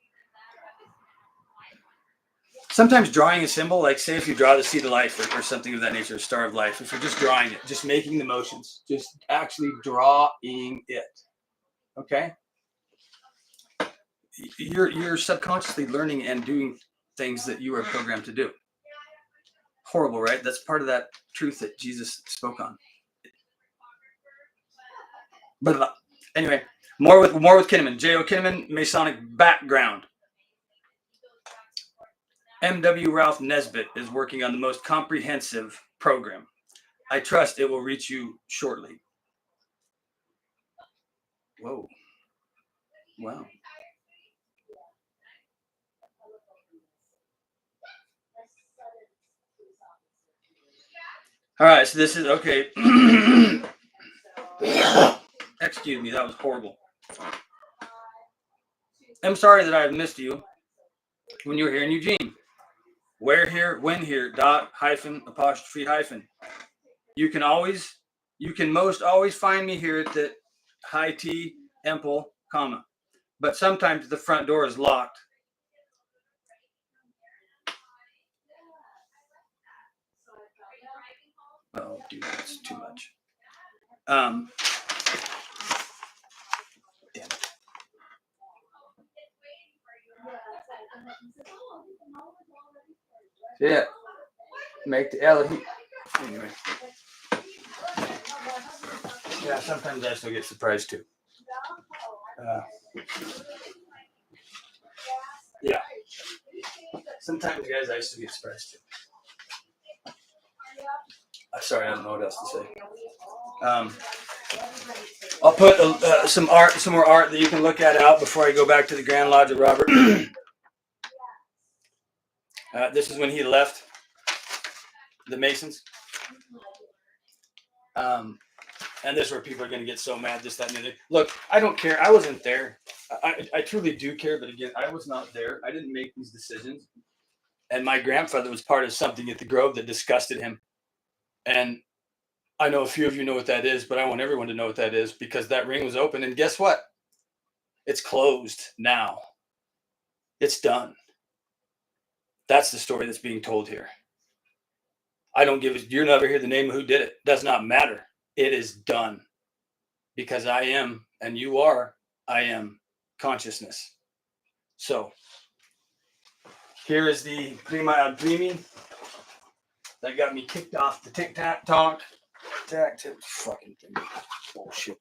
Sometimes drawing a symbol, like say if you draw the seed of life or something of that nature, a star of life, if you're just drawing it, just making the motions, just actually drawing it. Okay? You're subconsciously learning and doing things that you are programmed to do. Horrible, right? That's part of that truth that Jesus spoke on. But anyway, more with Kinnaman. J.O. Kinnaman, Masonic background. M.W. Ralph Nesbitt is working on the most comprehensive program. I trust it will reach you shortly. Whoa. Wow. All right, so this is okay. Excuse me, that was horrible. I'm sorry that I've missed you when you were here in Eugene. Where here, when here, dot, hyphen, apostrophe, hyphen. You can most always find me here at the high T, Emple, comma. But sometimes the front door is locked. Oh, dude, that's too much. Damn it. Yeah. Make the L heat. Anyway. Yeah, sometimes I still get surprised too. Yeah. Sometimes, guys, I still get surprised too. Sorry, I don't know what else to say. I'll put some more art that you can look at out before I go back to the Grand Lodge of Robert. This is when he left the Masons. And this is where people are going to get so mad, this, that, and the other. Look, I don't care. I wasn't there. I truly do care. But again, I was not there. I didn't make these decisions. And my grandfather was part of something at the Grove that disgusted him. And I know a few of you know what that is, but I want everyone to know what that is because that ring was open. And guess what? It's closed now. It's done. That's the story that's being told here. I don't give it. You're never hear the name of who did it. Does not matter. It is done. Because I am, and you are, I am consciousness. So, here is the Prima ad Primi that got me kicked off the TikTok. Fucking thing. Bullshit.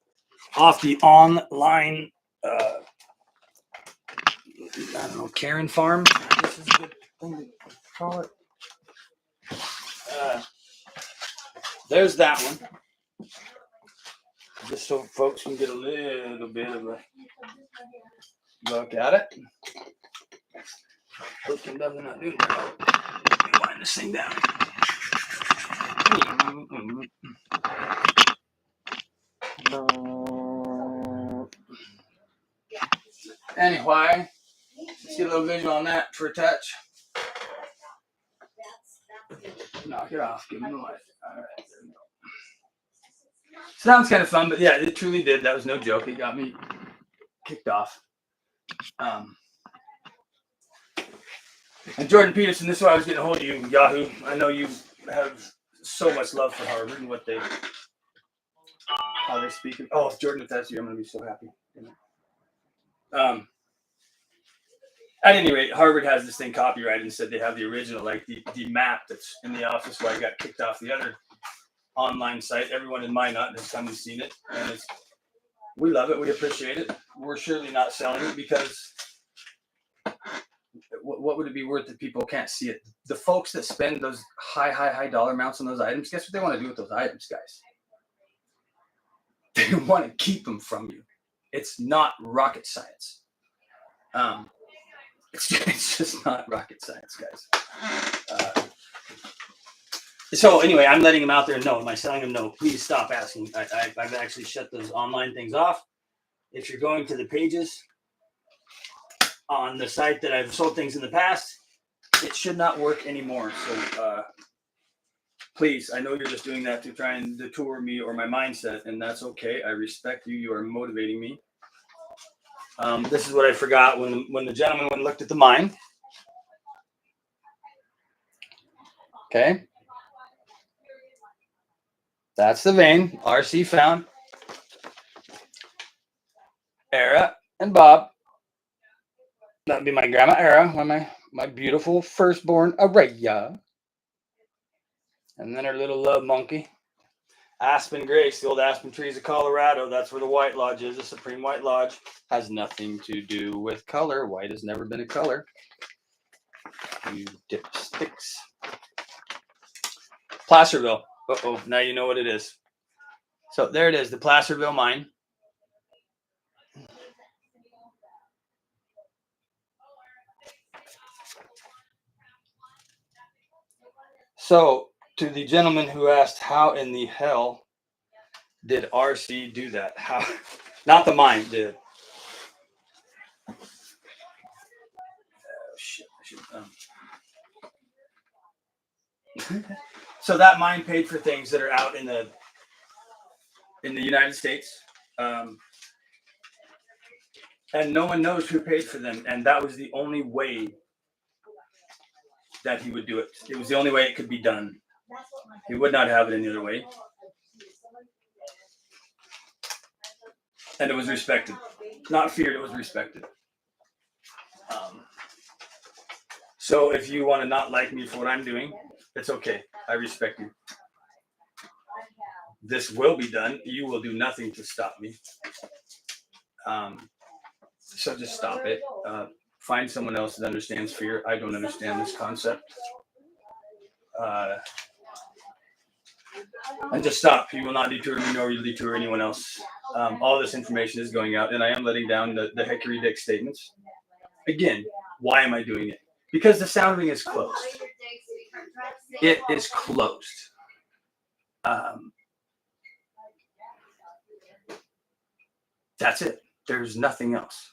Off the online, I don't know, Karen Farm. This is a good thing to call it. There's that one. Just so folks can get a little bit of a look at it. Hopefully nothing not doing. Let me wind this thing down. Anyway, let's get a little visual on that for a touch. Knock it off. Give me the light. All right, there we go. Sounds kind of fun, but yeah, it truly did. That was no joke. It got me kicked off. And Jordan Peterson, this is why I was getting a hold of you, Yahoo. I know you have so much love for Harvard and how they speak. Oh, if Jordan, if that's you, I'm going to be so happy. At any rate, Harvard has this thing copyrighted and said they have the original, like the map that's in the office where I got kicked off the other online site. Everyone in Minot has come and seen it, and we love it. We appreciate it. We're surely not selling it because what would it be worth if people can't see it? The folks that spend those high dollar amounts on those items, guess what they want to do with those items, guys? They want to keep them from you. It's not rocket science. It's just not rocket science, guys. So anyway, I'm letting him out there know. Am I telling him no? Please stop asking. I've actually shut those online things off. If you're going to the pages on the site that I've sold things in the past, it should not work anymore. So please, I know you're just doing that to try and detour me or my mindset, and that's okay. I respect you. You are motivating me. This is what I forgot when the gentleman went and looked at the mine. Okay. That's the vein. RC found. Era and Bob. That'd be my grandma Era, my beautiful firstborn Araya. And then her little love monkey. Aspen Grace, the old aspen trees of Colorado. That's where the White Lodge is. The Supreme White Lodge has nothing to do with color. White has never been a color. You dipsticks. Placerville. Uh-oh, now you know what it is. So there it is, the Placerville mine. So to the gentleman who asked, how in the hell did RC do that? How? Not the mine did. Oh shit! So that mine paid for things that are out in the United States, and no one knows who paid for them. And that was the only way that he would do it. It was the only way it could be done. He would not have it any other way. And it was respected. Not feared, it was respected. So if you want to not like me for what I'm doing, it's okay. I respect you. This will be done. You will do nothing to stop me. So just stop it. Find someone else that understands fear. I don't understand this concept. And just stop. You will not detour me, nor will you detour anyone else. All this information is going out, and I am letting down the Hickory Dick statements. Again, why am I doing it? Because the sound ring is closed. It is closed. That's it. There's nothing else.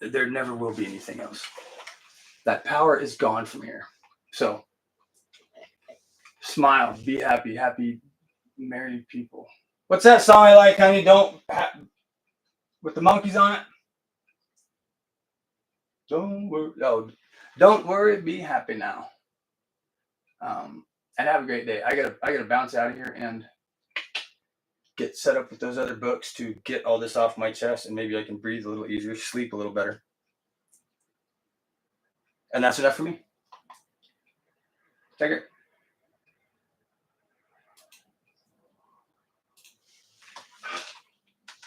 There never will be anything else. That power is gone from here. So, smile, be happy, happy married people. What's that song I like, honey? With the monkeys on it? Don't worry. Oh, don't worry. Be happy now. And have a great day. I gotta bounce out of here and get set up with those other books to get all this off my chest, and maybe I can breathe a little easier, sleep a little better. And that's enough for me. Take care.